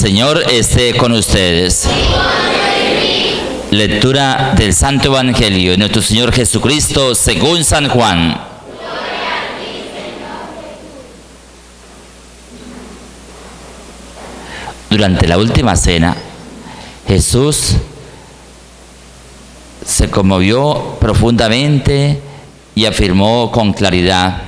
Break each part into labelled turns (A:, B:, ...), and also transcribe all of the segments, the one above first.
A: Señor esté con ustedes. Lectura del Santo Evangelio de nuestro Señor Jesucristo según San Juan. Durante la última cena, Jesús se conmovió profundamente y afirmó con claridad: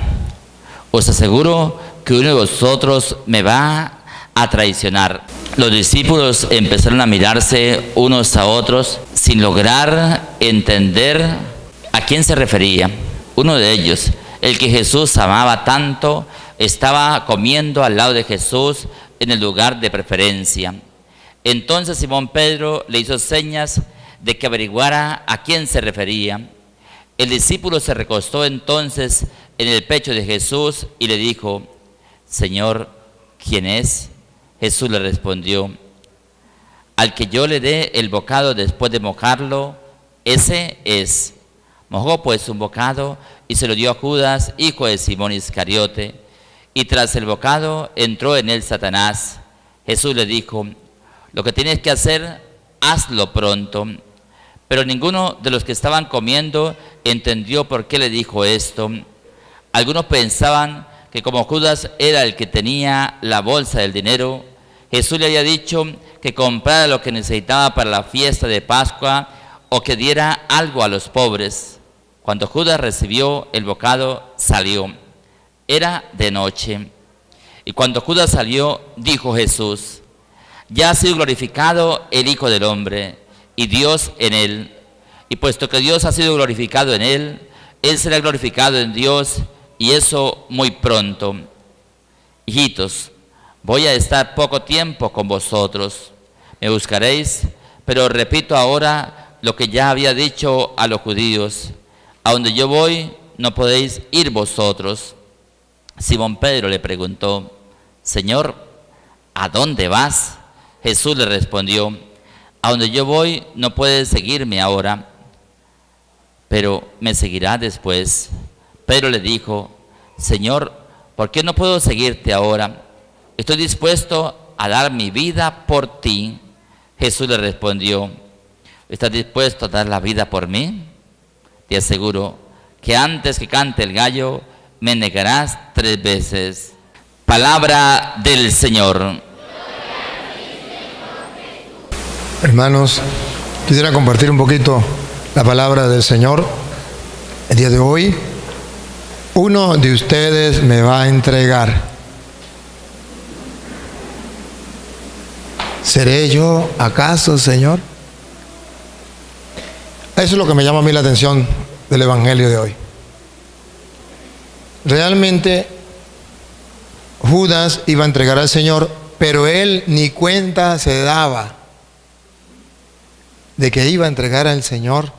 A: os aseguro que uno de vosotros me va a traicionar. Los discípulos empezaron a mirarse unos a otros sin lograr entender a quién se refería. Uno de ellos, el que Jesús amaba tanto, estaba comiendo al lado de Jesús en el lugar de preferencia. Entonces Simón Pedro le hizo señas de que averiguara a quién se refería. El discípulo se recostó entonces en el pecho de Jesús y le dijo: Señor, ¿quién es? Jesús le respondió: al que yo le dé el bocado después de mojarlo, ese es. Mojó pues un bocado y se lo dio a Judas, hijo de Simón Iscariote, y tras el bocado entró en él Satanás. Jesús le dijo: lo que tienes que hacer, hazlo pronto. Pero ninguno de los que estaban comiendo entendió por qué le dijo esto. Algunos pensaban que como Judas era el que tenía la bolsa del dinero, Jesús le había dicho que comprara lo que necesitaba para la fiesta de Pascua o que diera algo a los pobres. Cuando Judas recibió el bocado, salió. Era de noche. Y cuando Judas salió, dijo Jesús: ya ha sido glorificado el Hijo del Hombre, y Dios en él. Y puesto que Dios ha sido glorificado en él, él será glorificado en Dios, y eso muy pronto. Hijitos, voy a estar poco tiempo con vosotros. Me buscaréis, pero repito ahora lo que ya había dicho a los judíos: a donde yo voy, no podéis ir vosotros. Simón Pedro le preguntó: Señor, ¿a dónde vas? Jesús le respondió: a donde yo voy, no puedes seguirme ahora, pero me seguirás después. Pedro le dijo: Señor, ¿por qué no puedo seguirte ahora? Estoy dispuesto a dar mi vida por ti. Jesús le respondió: ¿estás dispuesto a dar la vida por mí? Te aseguro que antes que cante el gallo, me negarás 3 veces. Palabra del Señor.
B: Hermanos, quisiera compartir un poquito la palabra del Señor el día de hoy. Uno de ustedes me va a entregar. ¿Seré yo acaso, Señor? Eso es lo que me llama a mí la atención del Evangelio de hoy. Realmente Judas iba a entregar al Señor, pero él ni cuenta se daba de que iba a entregar al Señor.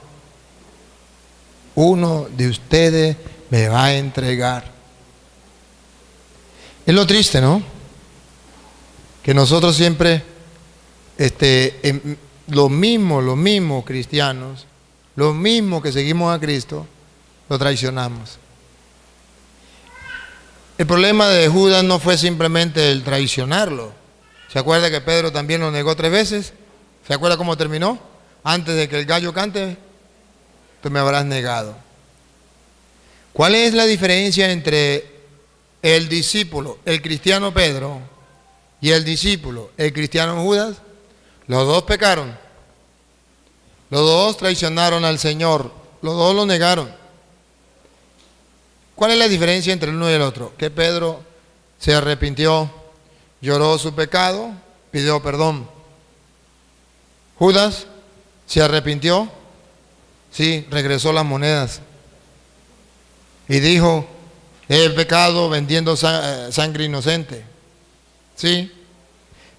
B: Uno de ustedes me va a entregar. Es lo triste, ¿no? Que nosotros siempre, lo mismo cristianos, lo mismo que seguimos a Cristo, lo traicionamos. El problema de Judas no fue simplemente el traicionarlo. ¿Se acuerda que Pedro también lo negó 3 veces? ¿Se acuerda cómo terminó? Antes de que el gallo cante, tú me habrás negado. ¿Cuál es la diferencia entre el discípulo, el cristiano Pedro, y el discípulo, el cristiano Judas? Los dos pecaron. Los dos traicionaron al Señor. Los dos lo negaron. ¿Cuál es la diferencia entre el uno y el otro? Que Pedro se arrepintió, lloró su pecado, pidió perdón. Judas se arrepintió, sí, regresó las monedas y dijo: he pecado vendiendo sangre inocente, sí,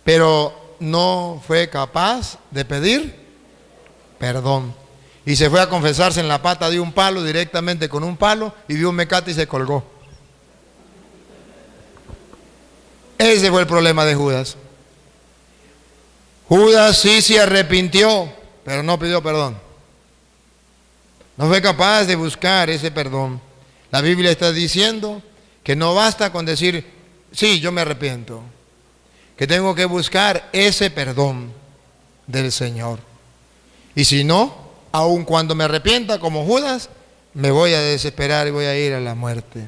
B: pero no fue capaz de pedir perdón. Y se fue a confesarse en la pata de un palo, directamente con un palo, y vio un mecate y se colgó. Ese fue el problema de Judas. Judas sí se arrepintió, pero no pidió perdón. No fue capaz de buscar ese perdón. La Biblia está diciendo que no basta con decir: sí, yo me arrepiento. que tengo que buscar ese perdón del Señor. Y si no, aun cuando me arrepienta como Judas, me voy a desesperar y voy a ir a la muerte.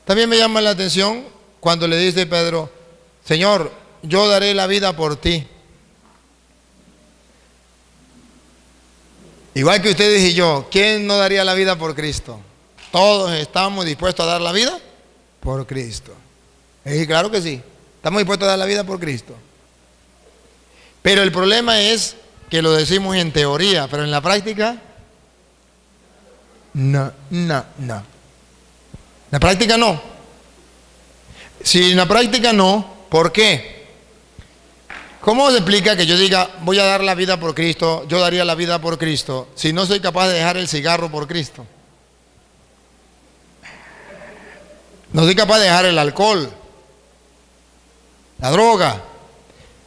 B: También me llama la atención cuando le dice Pedro, Señor, yo daré la vida por ti. Igual que ustedes y yo, ¿quién no daría la vida por Cristo? Todos estamos dispuestos a dar la vida por Cristo. Y claro que sí, estamos dispuestos a dar la vida por Cristo. Pero el problema es que lo decimos en teoría, pero en la práctica, no. En la práctica no. Si en la práctica no, ¿por qué? ¿Cómo se explica que yo diga, voy a dar la vida por Cristo, yo daría la vida por Cristo, si no soy capaz de dejar el cigarro por Cristo? No soy capaz de dejar el alcohol, la droga.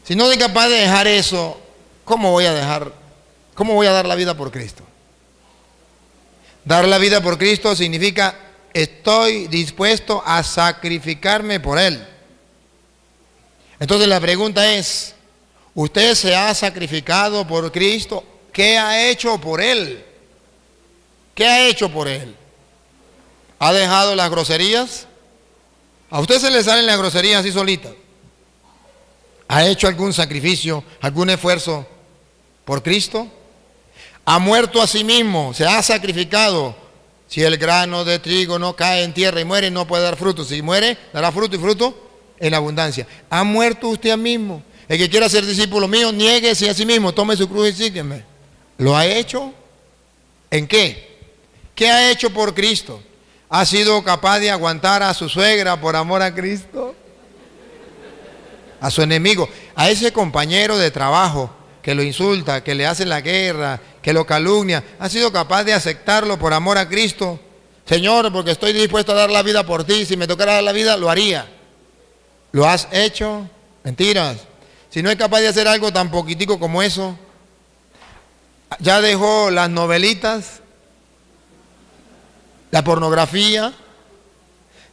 B: Si no soy capaz de dejar eso, ¿cómo voy a dar la vida por Cristo? Dar la vida por Cristo significa estoy dispuesto a sacrificarme por Él. Entonces la pregunta es, ¿usted se ha sacrificado por Cristo? ¿Qué ha hecho por Él? ¿Qué ha hecho por Él? ¿Ha dejado las groserías? ¿A usted se le salen las groserías así solitas? ¿Ha hecho algún sacrificio, algún esfuerzo por Cristo? ¿Ha muerto a sí mismo? ¿Se ha sacrificado? Si el grano de trigo no cae en tierra y muere, no puede dar fruto. Si muere, dará fruto y fruto en abundancia. ¿Ha muerto usted mismo? El que quiera ser discípulo mío, niéguese a sí mismo, tome su cruz y sígueme. ¿Lo ha hecho? ¿En qué? ¿Qué ha hecho por Cristo? ¿Ha sido capaz de aguantar a su suegra por amor a Cristo? A su enemigo, a ese compañero de trabajo que lo insulta, que le hace la guerra, que lo calumnia, ¿ha sido capaz de aceptarlo por amor a Cristo? Señor, porque estoy dispuesto a dar la vida por ti, si me tocara dar la vida, lo haría. ¿Lo has hecho? Mentiras. Si no es capaz de hacer algo tan poquitico como eso, ya dejó las novelitas, la pornografía,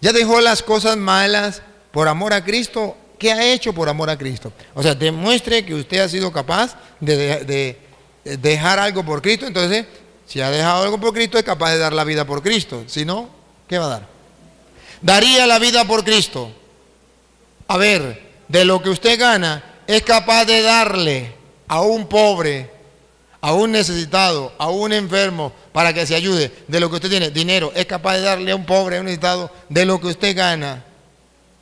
B: ya dejó las cosas malas por amor a Cristo. ¿Qué ha hecho por amor a Cristo? O sea, demuestre que usted ha sido capaz de dejar algo por Cristo. Entonces, si ha dejado algo por Cristo, es capaz de dar la vida por Cristo. Si no, ¿qué va a dar? Daría la vida por Cristo. A ver, de lo que usted gana, es capaz de darle a un pobre, a un necesitado, a un enfermo, para que se ayude. De lo que usted tiene, dinero, es capaz de darle a un pobre, a un necesitado, de lo que usted gana,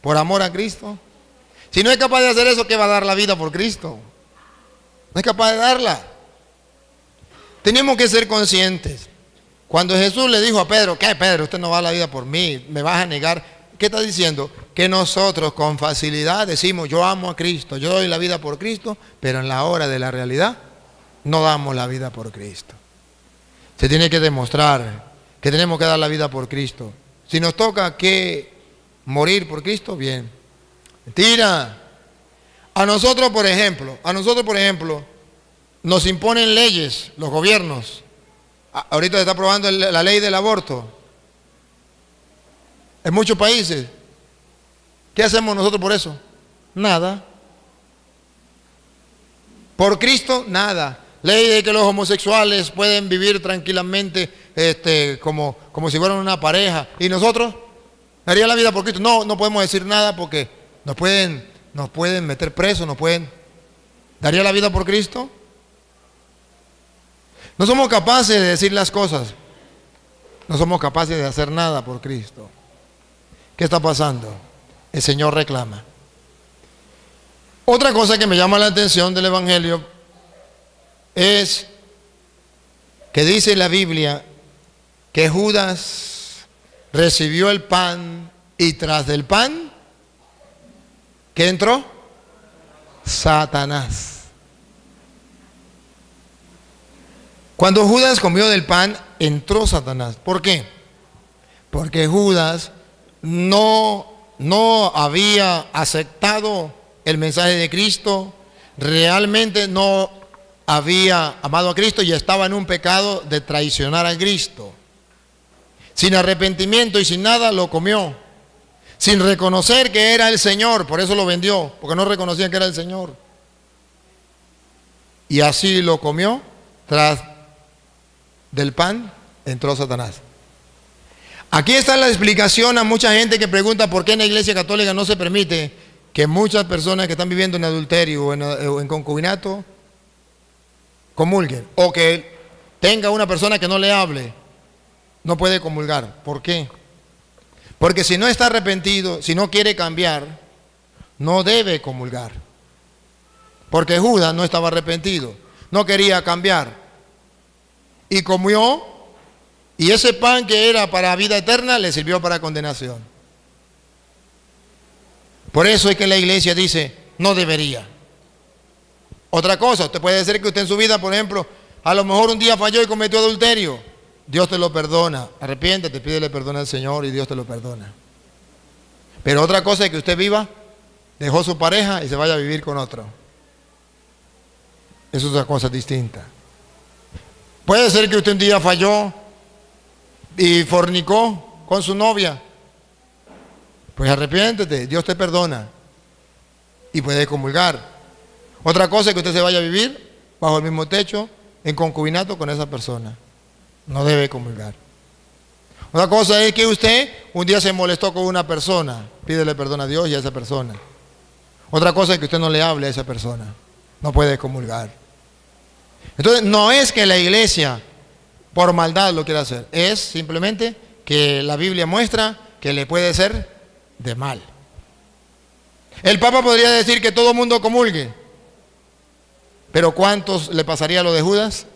B: por amor a Cristo. Si no es capaz de hacer eso, ¿qué va a dar la vida por Cristo? No es capaz de darla. Tenemos que ser conscientes. Cuando Jesús le dijo a Pedro, ¿qué Pedro? Usted no va a la vida por mí, me vas a negar. ¿Qué está diciendo? Que nosotros con facilidad decimos, yo amo a Cristo, yo doy la vida por Cristo, pero en la hora de la realidad no damos la vida por Cristo. Se tiene que demostrar que tenemos que dar la vida por Cristo. Si nos toca que morir por Cristo, bien. Mentira. A nosotros, por ejemplo, nos imponen leyes, los gobiernos. Ahorita se está aprobando la ley del aborto. En muchos países. ¿Qué hacemos nosotros por eso? Nada. Por Cristo, nada. Ley de que los homosexuales pueden vivir tranquilamente como si fueran una pareja. ¿Y nosotros? ¿Daría la vida por Cristo? No podemos decir nada porque nos pueden meter presos, ¿Daría la vida por Cristo? No somos capaces de decir las cosas. No somos capaces de hacer nada por Cristo. ¿Qué está pasando? El Señor reclama. Otra cosa que me llama la atención del Evangelio es que dice la Biblia que Judas recibió el pan y tras del pan, ¿qué entró? Satanás. Cuando Judas comió del pan, entró Satanás. ¿Por qué? Porque Judas no había aceptado el mensaje de Cristo, realmente no había amado a Cristo y estaba en un pecado de traicionar a Cristo. Sin arrepentimiento y sin nada lo comió. sin reconocer que era el Señor. Por eso lo vendió, porque no reconocían que era el Señor. Y así lo comió. Tras del pan entró Satanás. Aquí está la explicación a mucha gente que pregunta por qué en la Iglesia Católica no se permite que muchas personas que están viviendo en adulterio o en concubinato comulguen, o que tenga una persona que no le hable, no puede comulgar. ¿Por qué? Porque si no está arrepentido, si no quiere cambiar, no debe comulgar. Porque Judas no estaba arrepentido, no quería cambiar. Y comió, y ese pan que era para vida eterna le sirvió para condenación. Por eso es que la iglesia dice, no debería. Otra cosa, usted puede decir que usted en su vida, por ejemplo, a lo mejor un día falló y cometió adulterio. Dios te lo perdona. Arrepiéntete, pídele perdón al Señor y Dios te lo perdona. Pero otra cosa es que usted viva, dejó su pareja y se vaya a vivir con otro. Eso es otra cosa distinta. Puede ser que usted un día falló y fornicó con su novia. Pues arrepiéntete, Dios te perdona y puede comulgar. Otra cosa es que usted se vaya a vivir bajo el mismo techo, en concubinato con esa persona. No debe comulgar. Otra cosa es que usted un día se molestó con una persona, pídele perdón a Dios y a esa persona. Otra cosa es que usted no le hable a esa persona. No puede comulgar. Entonces, no es que la iglesia por maldad lo quiera hacer, es simplemente que la Biblia muestra que le puede ser de mal. El Papa podría decir que todo mundo comulgue, pero ¿cuántos le pasaría lo de Judas?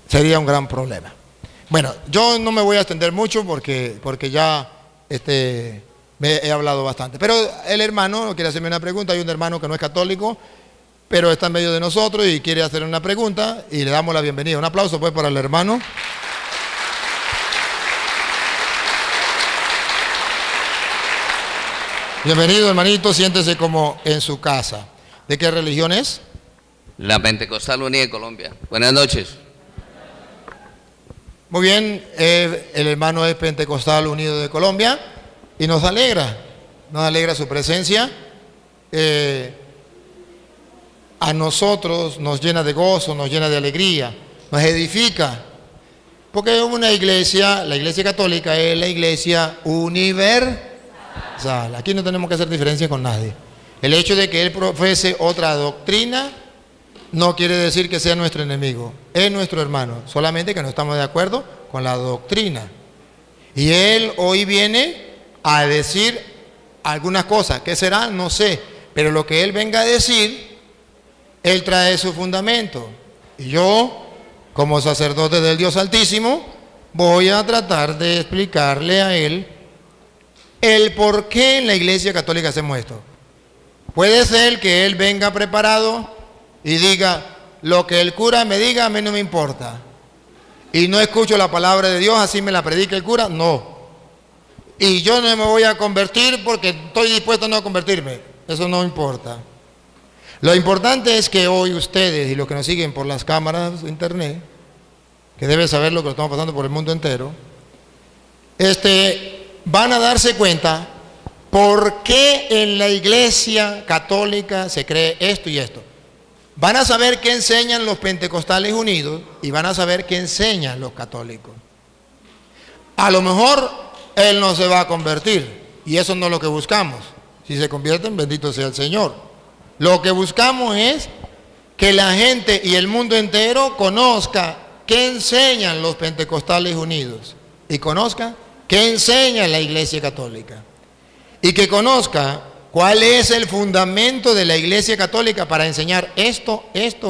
B: Sería un gran problema. Bueno, yo no me voy a extender mucho porque ya me he hablado bastante. Pero el hermano quiere hacerme una pregunta. Hay un hermano que no es católico, pero está en medio de nosotros y quiere hacer una pregunta y le damos la bienvenida. Un aplauso pues para el hermano. Bienvenido, hermanito, siéntese como en su casa. ¿De qué religión es?
C: La Pentecostal Unida de Colombia. Buenas noches.
B: Muy bien, el hermano es Pentecostal Unido de Colombia y nos alegra su presencia. A nosotros nos llena de gozo, nos llena de alegría, nos edifica. Porque es una iglesia, la iglesia católica es la iglesia universal. Aquí no tenemos que hacer diferencia con nadie. El hecho de que él profese otra doctrina no quiere decir que sea nuestro enemigo, es nuestro hermano, solamente que no estamos de acuerdo con la doctrina. Y él hoy viene a decir algunas cosas, ¿qué será? No sé, pero lo que él venga a decir, él trae su fundamento. Y yo, como sacerdote del Dios Altísimo, voy a tratar de explicarle a él el por qué en la Iglesia Católica hacemos esto. Puede ser que él venga preparado y diga, lo que el cura me diga a mí no me importa. Y no escucho la palabra de Dios, así me la predica el cura, no. Y yo no me voy a convertir porque estoy dispuesto a no convertirme. Eso no importa. Lo importante es que hoy ustedes y los que nos siguen por las cámaras de internet, que deben saber lo que estamos pasando por el mundo entero, van a darse cuenta por qué en la Iglesia Católica se cree esto y esto. Van a saber qué enseñan los pentecostales unidos y van a saber qué enseñan los católicos. A lo mejor él no se va a convertir y eso no es lo que buscamos. Si se convierten, bendito sea el Señor. Lo que buscamos es que la gente y el mundo entero conozca qué enseñan los pentecostales unidos y conozca qué enseña la Iglesia Católica y que conozca cuál es el fundamento de la Iglesia Católica para enseñar esto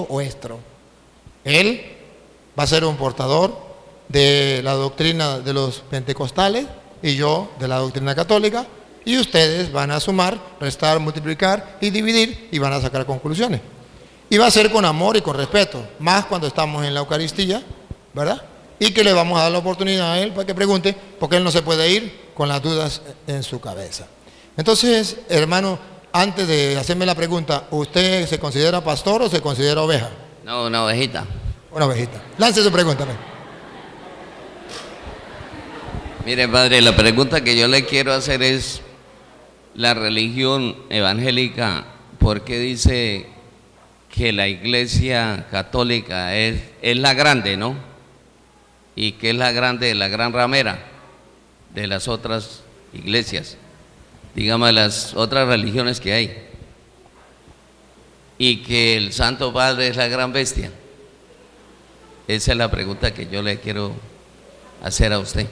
B: o esto. Él va a ser un portador de la doctrina de los pentecostales y yo de la doctrina católica, y ustedes van a sumar, restar, multiplicar y dividir y van a sacar conclusiones. Y va a ser con amor y con respeto, más cuando estamos en la Eucaristía, ¿verdad? Y que le vamos a dar la oportunidad a él para que pregunte, porque él no se puede ir con las dudas en su cabeza. Entonces, hermano, antes de hacerme la pregunta, ¿usted se considera pastor o se considera oveja?
C: No, una ovejita.
B: Una ovejita. Lance su pregunta.
C: Mire, padre, la pregunta que yo le quiero hacer es, la religión evangélica, ¿por qué dice que la iglesia católica es la grande, ¿no? Y que es la grande, la gran ramera de las otras iglesias, digamos, de las otras religiones que hay? Y que el Santo Padre es la gran bestia. Esa es la pregunta que yo le quiero hacer a usted.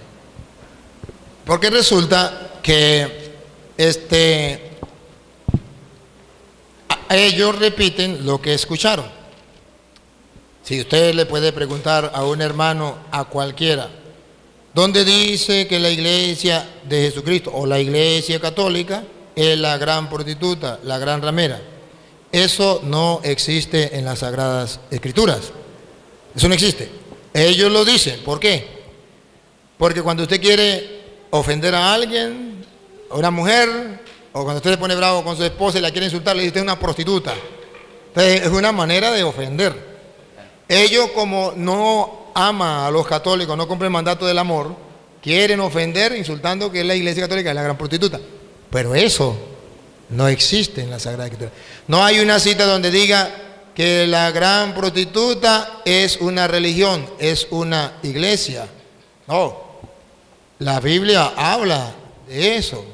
B: Porque resulta que ellos repiten lo que escucharon. Si usted le puede preguntar a un hermano, a cualquiera, ¿dónde dice que la iglesia de Jesucristo o la iglesia católica es la gran prostituta, la gran ramera? Eso no existe en las Sagradas Escrituras. Eso no existe. Ellos lo dicen. ¿Por qué? Porque cuando usted quiere ofender a alguien, a una mujer, o cuando usted se pone bravo con su esposa y la quiere insultar, le dice usted es una prostituta. Entonces, es una manera de ofender. Ellos, como no aman a los católicos, no cumplen el mandato del amor, quieren ofender insultando que la iglesia católica es la gran prostituta. Pero eso no existe en la Sagrada Escritura. No hay una cita donde diga que la gran prostituta es una religión, es una iglesia. No. La Biblia habla de eso,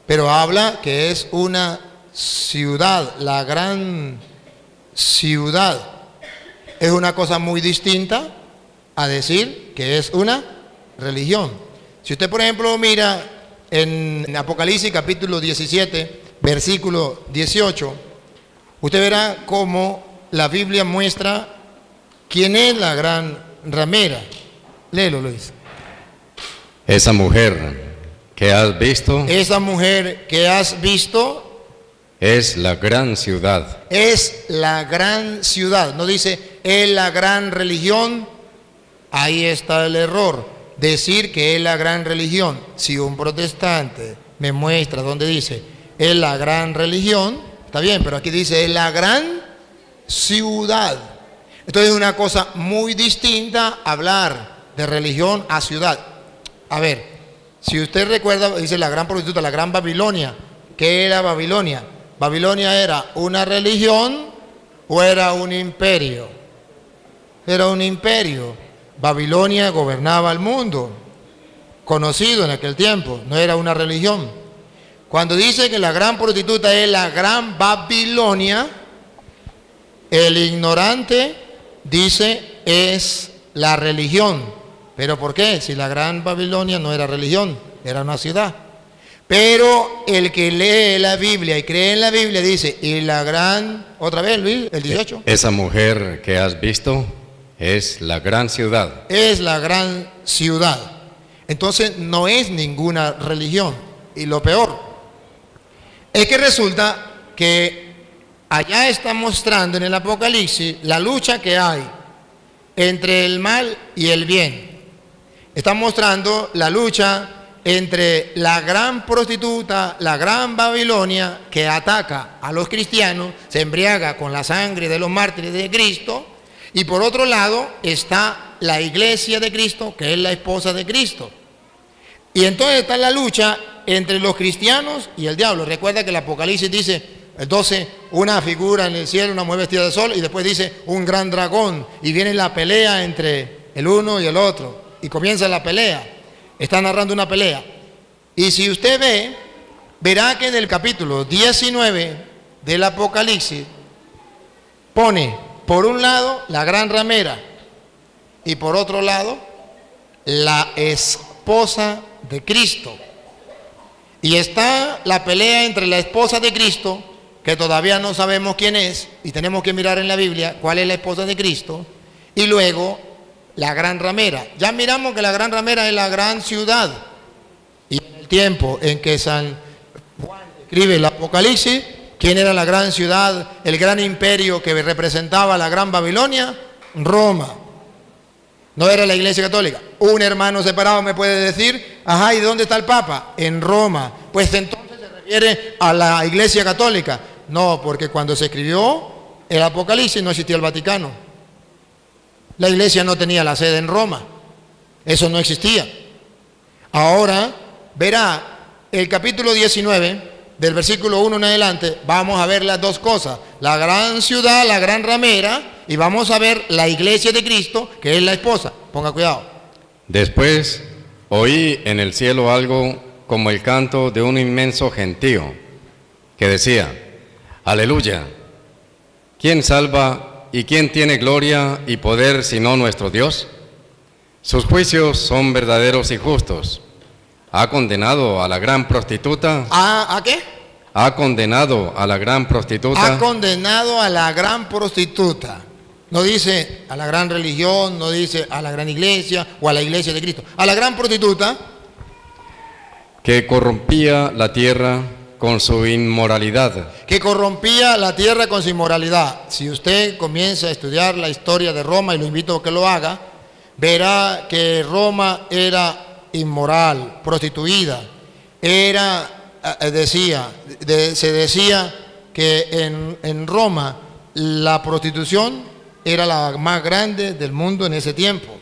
B: pero habla que es una ciudad, la gran ciudad. Es una cosa muy distinta a decir que es una religión. Si usted, por ejemplo, mira en Apocalipsis capítulo 17, versículo 18, usted verá cómo la Biblia muestra quién es la gran ramera. Léelo, Luis.
D: Esa mujer que has visto
B: Esa mujer que has visto
D: es la gran ciudad.
B: es la gran ciudad. No dice es la gran religión. Ahí está el error. Decir que es la gran religión. Si un protestante me muestra donde dice es la gran religión, está bien, pero aquí dice es la gran ciudad. Entonces es una cosa muy distinta hablar de religión a ciudad. A ver, si usted recuerda, dice la gran prostituta, la gran Babilonia. ¿Qué era Babilonia? ¿Babilonia era una religión o era un imperio? Era un imperio. Babilonia gobernaba el mundo, conocido en aquel tiempo, no era una religión. Cuando dice que la gran prostituta es la gran Babilonia, el ignorante dice es la religión. ¿Pero por qué? Si la gran Babilonia no era religión, era una ciudad. Pero el que lee la Biblia y cree en la Biblia dice, y la gran, otra vez Luis, el 18.
D: Esa mujer que has visto es la gran ciudad.
B: Es la gran ciudad. Entonces no es ninguna religión. Y lo peor es que resulta que allá está mostrando en el Apocalipsis la lucha que hay entre el mal y el bien. Está mostrando la lucha entre la gran prostituta, la gran Babilonia, que ataca a los cristianos, se embriaga con la sangre de los mártires de Cristo, y por otro lado está la iglesia de Cristo, que es la esposa de Cristo. Y entonces está la lucha entre los cristianos y el diablo. Recuerda que el Apocalipsis dice, el 12, una figura en el cielo, una mujer vestida de sol, y después dice un gran dragón, y viene la pelea entre el uno y el otro. Y comienza la pelea, está narrando una pelea. Y si usted ve, verá que en el capítulo 19 del Apocalipsis pone por un lado la gran ramera y por otro lado la esposa de Cristo. Y está la pelea entre la esposa de Cristo, que todavía no sabemos quién es, y tenemos que mirar en la Biblia cuál es la esposa de Cristo, y luego la gran ramera. Ya miramos que la gran ramera es la gran ciudad. Y en el tiempo en que San Juan escribe el Apocalipsis, ¿quién era la gran ciudad, el gran imperio que representaba la gran Babilonia? Roma. No era la iglesia católica. Un hermano separado me puede decir, ajá, ¿y dónde está el Papa? En Roma. Pues entonces se refiere a la iglesia católica. No, porque cuando se escribió el Apocalipsis no existía el Vaticano. La iglesia no tenía la sede en Roma. Eso no existía. Ahora verá el capítulo 19, del versículo 1 en adelante, vamos a ver las dos cosas, la gran ciudad, la gran ramera, y vamos a ver la iglesia de Cristo, que es la esposa. Ponga cuidado.
D: Después oí en el cielo algo como el canto de un inmenso gentío, que decía: Aleluya, ¿quién salva y quién tiene gloria y poder sino nuestro Dios? Sus juicios son verdaderos y justos. Ha condenado a la gran prostituta.
B: ¿A qué?
D: Ha condenado a la gran prostituta.
B: Ha condenado a la gran prostituta. No dice a la gran religión, no dice a la gran iglesia o a la iglesia de Cristo. A la gran prostituta
D: que corrompía la tierra con su inmoralidad.
B: Que corrompía la tierra con su inmoralidad. Si usted comienza a estudiar la historia de Roma, y lo invito a que lo haga, verá que Roma era inmoral, prostituida. Se decía que en Roma la prostitución era la más grande del mundo en ese tiempo.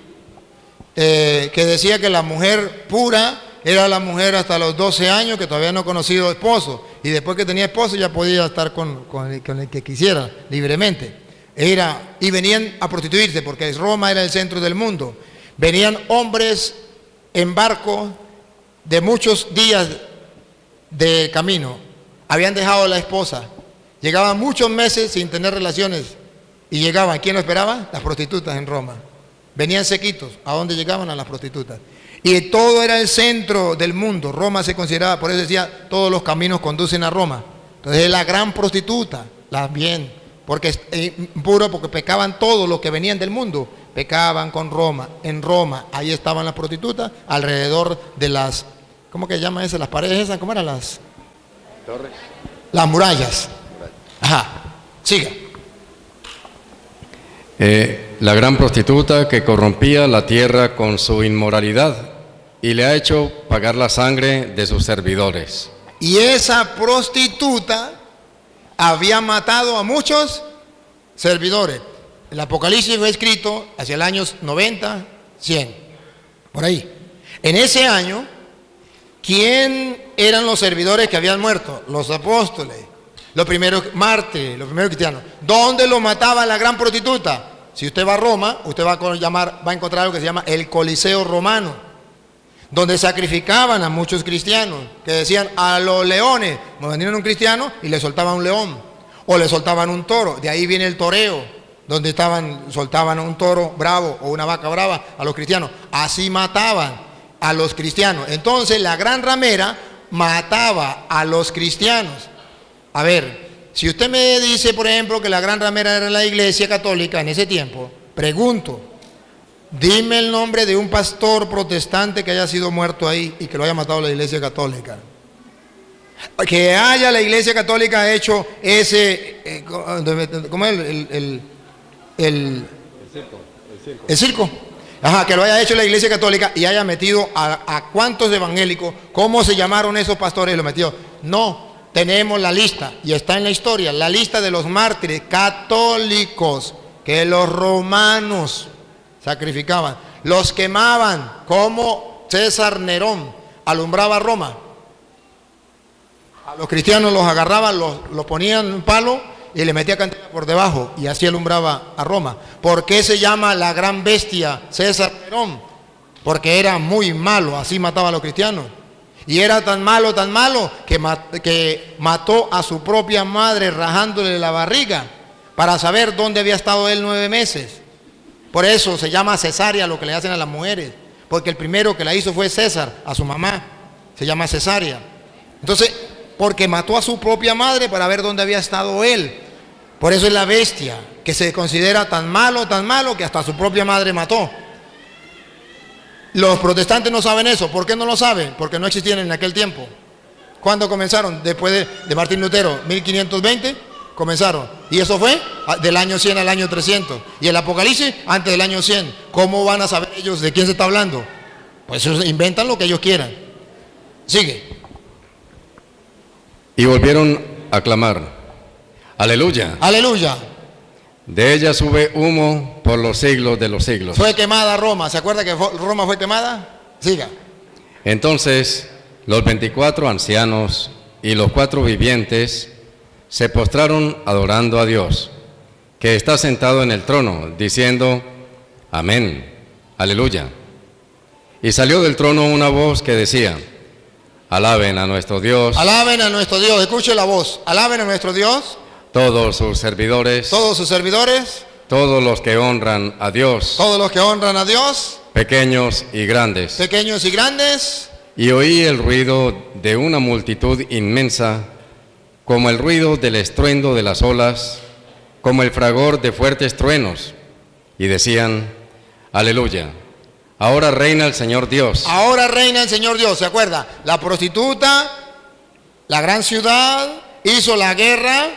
B: Que decía que la mujer pura era la mujer hasta los 12 años que todavía no ha conocido esposo, y después que tenía esposo ya podía estar con el que quisiera libremente. Y venían a prostituirse porque Roma era el centro del mundo. Venían hombres en barco de muchos días de camino, habían dejado a la esposa, llegaban muchos meses sin tener relaciones y llegaban. ¿Quién lo esperaba? Las prostitutas en Roma. Venían sequitos. ¿A dónde llegaban? A las prostitutas. Y todo era el centro del mundo. Roma se consideraba, por eso decía, todos los caminos conducen a Roma. Entonces la gran prostituta, porque pecaban todos los que venían del mundo, pecaban con Roma. En Roma, ahí estaban las prostitutas, alrededor de las, ¿cómo que llaman esas? Las paredes esas, ¿cómo eran las? Torres. Las murallas. Ajá, siga.
D: La gran prostituta que corrompía la tierra con su inmoralidad y le ha hecho pagar la sangre de sus servidores.
B: Y esa prostituta había matado a muchos servidores. El Apocalipsis fue escrito hacia el año 90, 100, por ahí. En ese año, ¿quién eran los servidores que habían muerto? Los apóstoles, los primeros mártires, los primeros cristianos. ¿Dónde lo mataba la gran prostituta? Si usted va a Roma, usted va a encontrar algo que se llama el Coliseo Romano, donde sacrificaban a muchos cristianos, que decían a los leones, venían un cristiano y le soltaban un león, o le soltaban un toro. De ahí viene el toreo, donde soltaban un toro bravo o una vaca brava a los cristianos. Así mataban a los cristianos. Entonces la gran ramera mataba a los cristianos. A ver, si usted me dice, por ejemplo, que la gran ramera era la iglesia católica en ese tiempo, pregunto, dime el nombre de un pastor protestante que haya sido muerto ahí y que lo haya matado la iglesia católica. Que haya la iglesia católica hecho ese, ¿cómo es el circo? Ajá, que lo haya hecho la iglesia católica y haya metido a cuántos evangélicos, ¿cómo se llamaron esos pastores y lo metió? No. Tenemos la lista, y está en la historia, la lista de los mártires católicos que los romanos sacrificaban, los quemaban, como César Nerón alumbraba Roma. A los cristianos los agarraban, los ponían en un palo y le metía candela por debajo, y así alumbraba a Roma. ¿Por qué se llama la gran bestia César Nerón? Porque era muy malo, así mataba a los cristianos. Y era tan malo que mató a su propia madre rajándole la barriga para saber dónde había estado él 9 meses. Por eso se llama cesárea lo que le hacen a las mujeres, porque el primero que la hizo fue César, a su mamá, se llama cesárea. Entonces, porque mató a su propia madre para ver dónde había estado él. Por eso es la bestia, que se considera tan malo que hasta su propia madre mató. Los protestantes no saben eso. ¿Por qué no lo saben? Porque no existían en aquel tiempo. ¿Cuándo comenzaron? Después de Martín Lutero, 1520, comenzaron. Y eso fue del año 100 al año 300. Y el Apocalipsis antes del año 100. ¿Cómo van a saber ellos de quién se está hablando? Pues ellos inventan lo que ellos quieran. Sigue.
D: Y volvieron a clamar: ¡Aleluya!
B: ¡Aleluya!
D: De ella sube humo por los siglos de los siglos.
B: Fue quemada Roma. ¿Se acuerda que Roma fue quemada? Siga.
D: Entonces los 24 ancianos y los 4 vivientes se postraron adorando a Dios, que está sentado en el trono, diciendo: Amén, aleluya. Y salió del trono una voz que decía: Alaben a nuestro Dios.
B: Alaben a nuestro Dios. Escuche la voz. Alaben a nuestro Dios.
D: Todos sus servidores.
B: Todos sus servidores.
D: Todos los que honran a Dios.
B: Todos los que honran a Dios.
D: Pequeños y grandes.
B: Pequeños y grandes.
D: Y oí el ruido de una multitud inmensa, como el ruido del estruendo de las olas, como el fragor de fuertes truenos. Y decían: Aleluya. Ahora reina el Señor Dios.
B: Ahora reina el Señor Dios. ¿Se acuerda? La prostituta, la gran ciudad, hizo la guerra,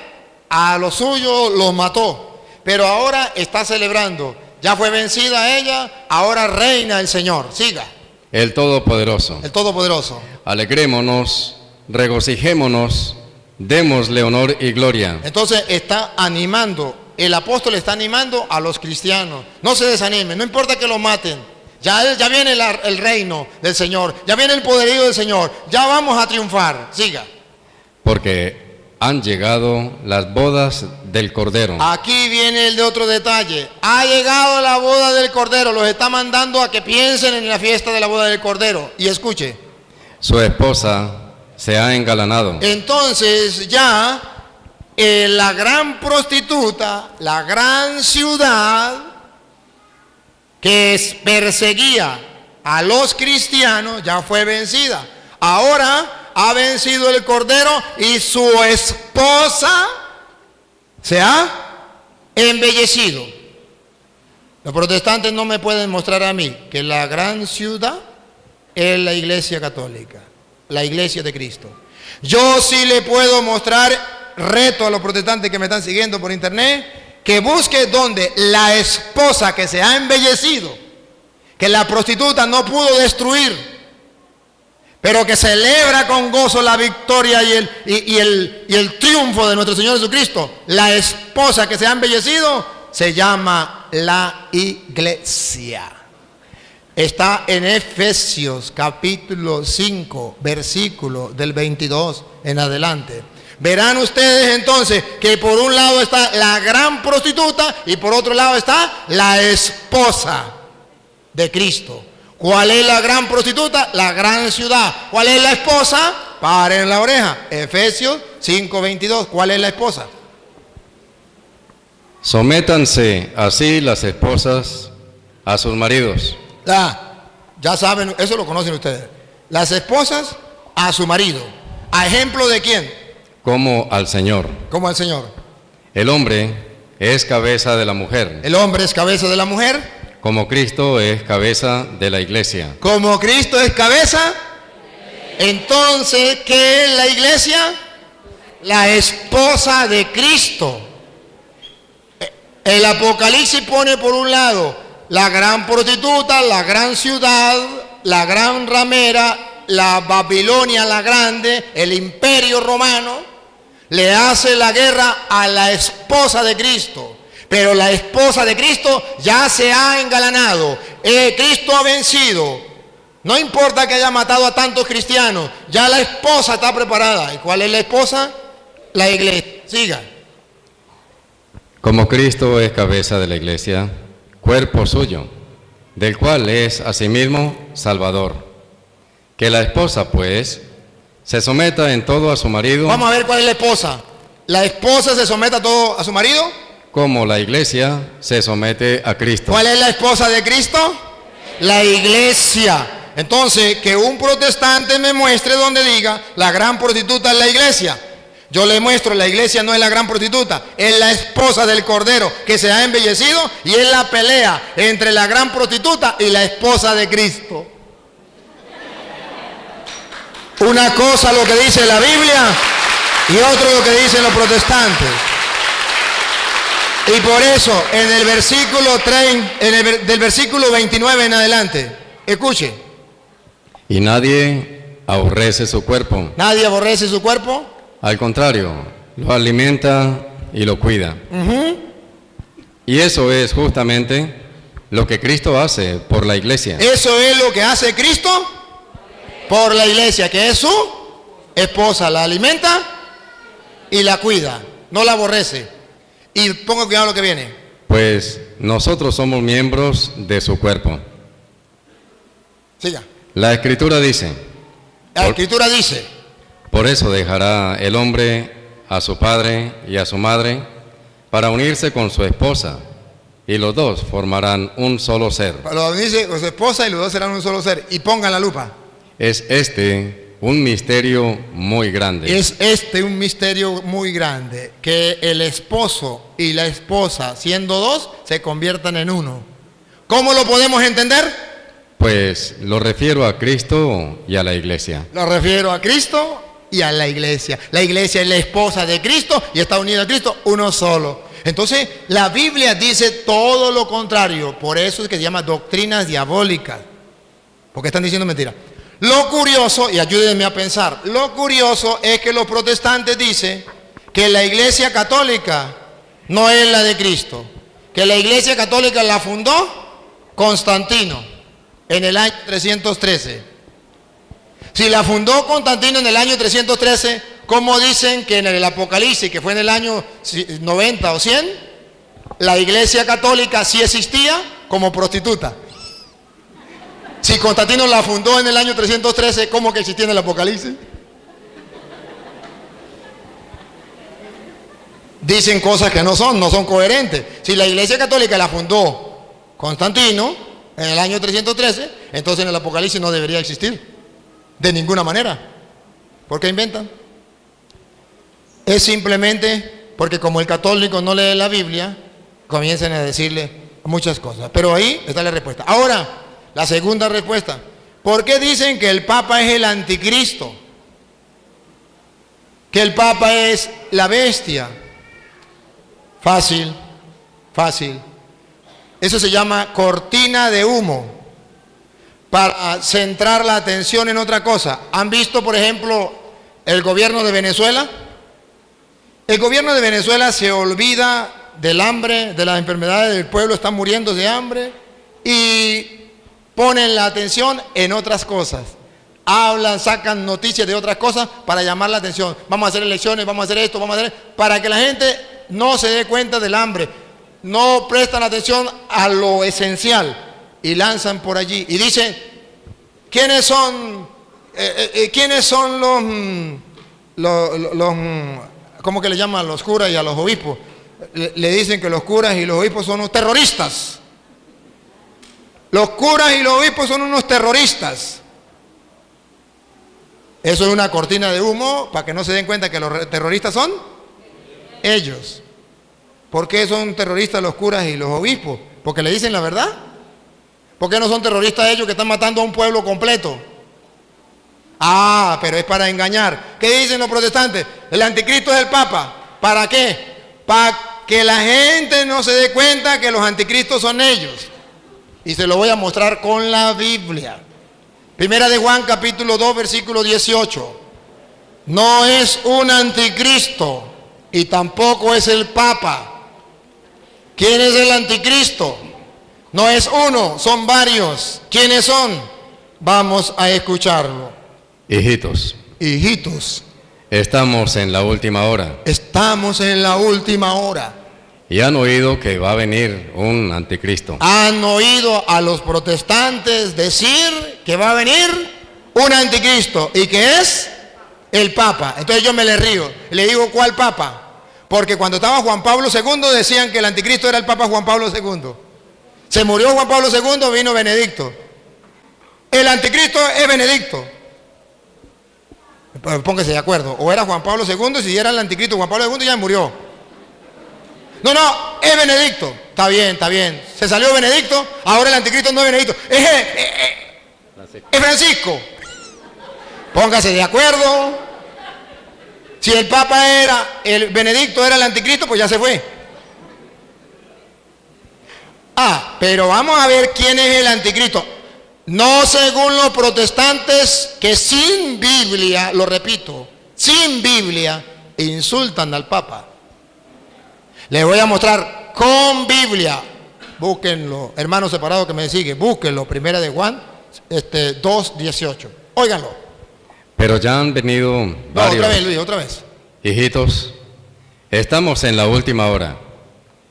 B: a los suyos los mató. Pero ahora está celebrando. Ya fue vencida ella, ahora reina el Señor. Siga.
D: El Todopoderoso.
B: El Todopoderoso.
D: Alegrémonos, regocijémonos, démosle honor y gloria.
B: Entonces está animando, el apóstol está animando a los cristianos. No se desanimen, no importa que lo maten. Ya viene el reino del Señor, ya viene el poderío del Señor, ya vamos a triunfar. Siga.
D: Porque han llegado las bodas del Cordero.
B: Aquí viene el de otro detalle. Ha llegado la boda del Cordero. Los está mandando a que piensen en la fiesta de la boda del Cordero. Y escuche.
D: Su esposa se ha engalanado.
B: Entonces ya la gran prostituta, la gran ciudad que perseguía a los cristianos, ya fue vencida. Ahora ha vencido el Cordero y su esposa se ha embellecido. Los protestantes no me pueden mostrar a mí que la gran ciudad es la Iglesia Católica, la Iglesia de Cristo. Yo sí le puedo mostrar, reto a los protestantes que me están siguiendo por internet, que busque donde la esposa que se ha embellecido, que la prostituta no pudo destruir, pero que celebra con gozo la victoria y el triunfo de nuestro Señor Jesucristo. La esposa que se ha embellecido se llama la Iglesia. Está en Efesios capítulo 5, versículo del 22 en adelante. Verán ustedes entonces que por un lado está la gran prostituta y por otro lado está la esposa de Cristo. ¿Cuál es la gran prostituta? La gran ciudad. ¿Cuál es la esposa? Paren la oreja. Efesios 5:22. ¿Cuál es la esposa?
D: Sométanse así las esposas a sus maridos.
B: Ya saben, eso lo conocen ustedes. Las esposas a su marido. ¿A ejemplo de quién?
D: Como al Señor.
B: Como al Señor.
D: El hombre es cabeza de la mujer.
B: El hombre es cabeza de la mujer.
D: Como Cristo es cabeza de la iglesia.
B: Como Cristo es cabeza. Entonces, ¿qué es la iglesia? La esposa de Cristo. El Apocalipsis pone por un lado la gran prostituta, la gran ciudad, la gran ramera, la Babilonia la grande, el imperio romano, le hace la guerra a la esposa de Cristo. Pero la esposa de Cristo ya se ha engalanado. Cristo ha vencido. No importa que haya matado a tantos cristianos, ya la esposa está preparada. ¿Y cuál es la esposa? La iglesia. Siga.
D: Como Cristo es cabeza de la iglesia, cuerpo suyo, del cual es asimismo Salvador. Que la esposa, pues, se someta en todo a su marido.
B: Vamos a ver cuál es la esposa. ¿La esposa se somete a todo a su marido?
D: Como la iglesia se somete a Cristo.
B: ¿Cuál es la esposa de Cristo? La iglesia. Entonces, que un protestante me muestre donde diga la gran prostituta es la iglesia. Yo le muestro, la iglesia no es la gran prostituta, es la esposa del Cordero que se ha embellecido y es la pelea entre la gran prostituta y la esposa de Cristo. Una cosa lo que dice la Biblia y otro lo que dicen los protestantes. Y por eso, en el versículo 3, del versículo 29 en adelante, escuche.
D: Y nadie aborrece su cuerpo.
B: Nadie aborrece su cuerpo.
D: Al contrario, lo alimenta y lo cuida. Y eso es justamente lo que Cristo hace por la iglesia.
B: Eso es lo que hace Cristo Por la iglesia, que es su esposa. La alimenta y la cuida. No la aborrece. Y ponga cuidado lo que viene.
D: Pues nosotros somos miembros de su cuerpo.
B: Siga.
D: La Escritura dice,
B: La Escritura dice,
D: por eso dejará el hombre a su padre y a su madre para unirse con su esposa, y los dos formarán un solo ser.
B: lo dice con su esposa y los dos serán un solo ser. Y pongan la lupa.
D: Es un misterio muy grande.
B: Es un misterio muy grande, que el esposo y la esposa, siendo dos, se conviertan en uno. ¿Cómo lo podemos entender?
D: Pues lo refiero a Cristo y a la iglesia.
B: Lo refiero a Cristo y a la iglesia. La iglesia es la esposa de Cristo y está unida a Cristo, uno solo. Entonces, la Biblia dice todo lo contrario. Por eso es que se llama doctrinas diabólicas. Porque están diciendo mentiras. Lo curioso, y ayúdenme a pensar, lo curioso es que los protestantes dicen que la iglesia católica no es la de Cristo. Que la iglesia católica la fundó Constantino en el año 313. Si la fundó Constantino en el año 313, ¿cómo dicen que en el Apocalipsis, que fue en el año 90 o 100, la iglesia católica sí existía como prostituta? Si Constantino la fundó en el año 313, ¿cómo que existía en el Apocalipsis? Dicen cosas que no son coherentes. Si la iglesia católica la fundó Constantino en el año 313, entonces en el Apocalipsis no debería existir. De ninguna manera. ¿Por qué inventan? Es simplemente porque como el católico no lee la Biblia, comienzan a decirle muchas cosas. Pero ahí está la respuesta. Ahora, la segunda respuesta. ¿Por qué dicen que el Papa es el anticristo? Que el Papa es la bestia. Fácil. Eso se llama cortina de humo, para centrar la atención en otra cosa. ¿Han visto, por ejemplo, el gobierno de Venezuela? El gobierno de Venezuela se olvida del hambre, de las enfermedades del pueblo, están muriendo de hambre, y ponen la atención en otras cosas. Hablan, sacan noticias de otras cosas para llamar la atención. Vamos a hacer elecciones, vamos a hacer esto, vamos a hacer... Para que la gente no se dé cuenta del hambre. No prestan atención a lo esencial. Y lanzan por allí. Y dicen, ¿quiénes son los ¿cómo que le llaman a los curas y a los obispos? Le dicen que los curas y los obispos son unos terroristas. Los curas y los obispos son unos terroristas. Eso es una cortina de humo para que no se den cuenta que los terroristas son ellos. ¿Por qué son terroristas los curas y los obispos? ¿Porque le dicen la verdad? ¿Por qué no son terroristas ellos que están matando a un pueblo completo? Ah, pero es para engañar. ¿Qué dicen los protestantes? El anticristo es el Papa. ¿Para qué? Para que la gente no se dé cuenta que los anticristos son ellos. Y se lo voy a mostrar con la Biblia. Primera de Juan, capítulo 2, versículo 18. No es un anticristo y tampoco es el Papa. ¿Quién es el anticristo? No es uno, son varios. ¿Quiénes son? Vamos a escucharlo.
D: Hijitos, estamos en la última hora.
B: Estamos en la última hora.
D: Y han oído que va a venir un anticristo.
B: Han oído a los protestantes decir que va a venir un anticristo y que es el Papa. Entonces yo me le río. Le digo, ¿cuál Papa? Porque cuando estaba Juan Pablo II decían que el anticristo era el Papa Juan Pablo II. Se murió Juan Pablo II, vino Benedicto. El anticristo es Benedicto. Póngase de acuerdo. O era Juan Pablo II, si era el anticristo Juan Pablo II ya murió. No, es Benedicto. Está bien. Se salió Benedicto, ahora el anticristo no es Benedicto. Es Francisco. Póngase de acuerdo. Si el Papa era, el Benedicto era el anticristo, pues ya se fue. Pero vamos a ver quién es el anticristo. No según los protestantes que sin Biblia, lo repito, sin Biblia, insultan al Papa. Les voy a mostrar con Biblia. Búsquenlo, hermanos separados que me siguen, búsquenlo, primera de Juan 2:18. Óiganlo.
D: Pero ya han venido
B: No,
D: varios.
B: otra vez, Luis, otra vez.
D: Hijitos, estamos en la última hora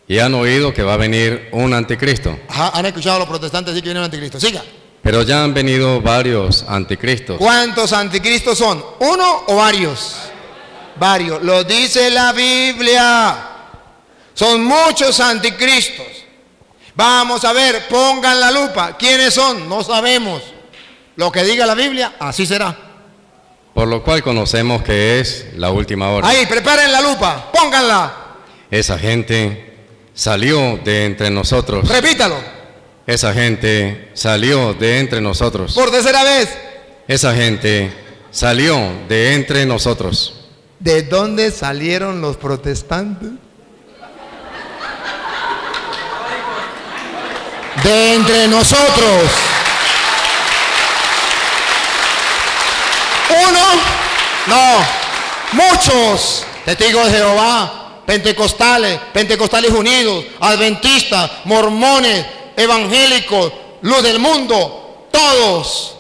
D: y han oído que va a venir un anticristo.
B: Ajá, han escuchado a los protestantes decir que viene un anticristo. Siga.
D: Pero ya han venido varios anticristos.
B: ¿Cuántos anticristos son? ¿Uno o varios? Varios. Lo dice la Biblia. Son muchos anticristos. Vamos a ver, pongan la lupa. ¿Quiénes son? No sabemos. Lo que diga la Biblia, así será.
D: Por lo cual conocemos que es la última hora.
B: Ahí, preparen la lupa, pónganla.
D: Esa gente salió de entre nosotros.
B: Repítalo.
D: Esa gente salió de entre nosotros.
B: Por tercera vez.
D: Esa gente salió de entre nosotros.
B: ¿De dónde salieron los protestantes? De entre nosotros. Uno, no, muchos testigos de Jehová, pentecostales unidos, adventistas, mormones, evangélicos, luz del mundo, todos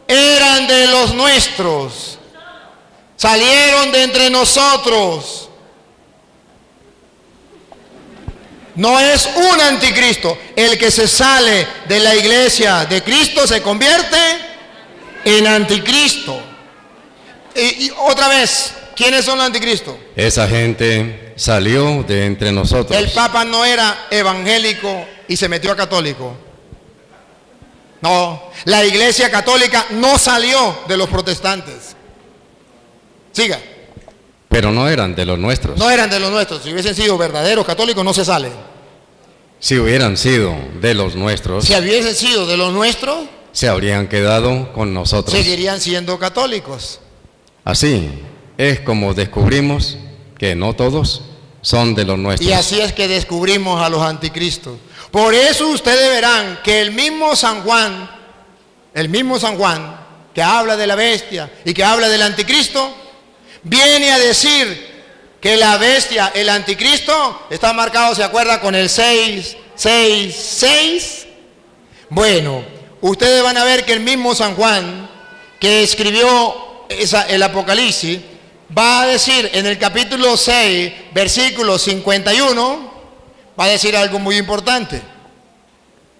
B: eran de los nuestros, salieron de entre nosotros. No es un anticristo. El que se sale de la iglesia de Cristo se convierte en anticristo. Y otra vez, ¿quiénes son los anticristos?
D: Esa gente salió de entre nosotros.
B: El Papa no era evangélico y se metió a católico. No, la iglesia católica no salió de los protestantes. Siga.
D: Pero no eran de los nuestros.
B: No eran de los nuestros. Si hubiesen sido verdaderos católicos, no se salen.
D: Si hubieran sido de los nuestros,
B: Si hubiesen sido de los nuestros,
D: se habrían quedado con nosotros.
B: seguirían siendo católicos.
D: Así es como descubrimos que no todos son de los nuestros.
B: Y así es que descubrimos a los anticristos. Por eso ustedes verán que el mismo San Juan, que habla de la bestia y que habla del anticristo, viene a decir que la bestia, el anticristo, está marcado, ¿se acuerda? Con el 666. Bueno, ustedes van a ver que el mismo San Juan, que escribió el Apocalipsis, va a decir en el capítulo 6, versículo 51, va a decir algo muy importante.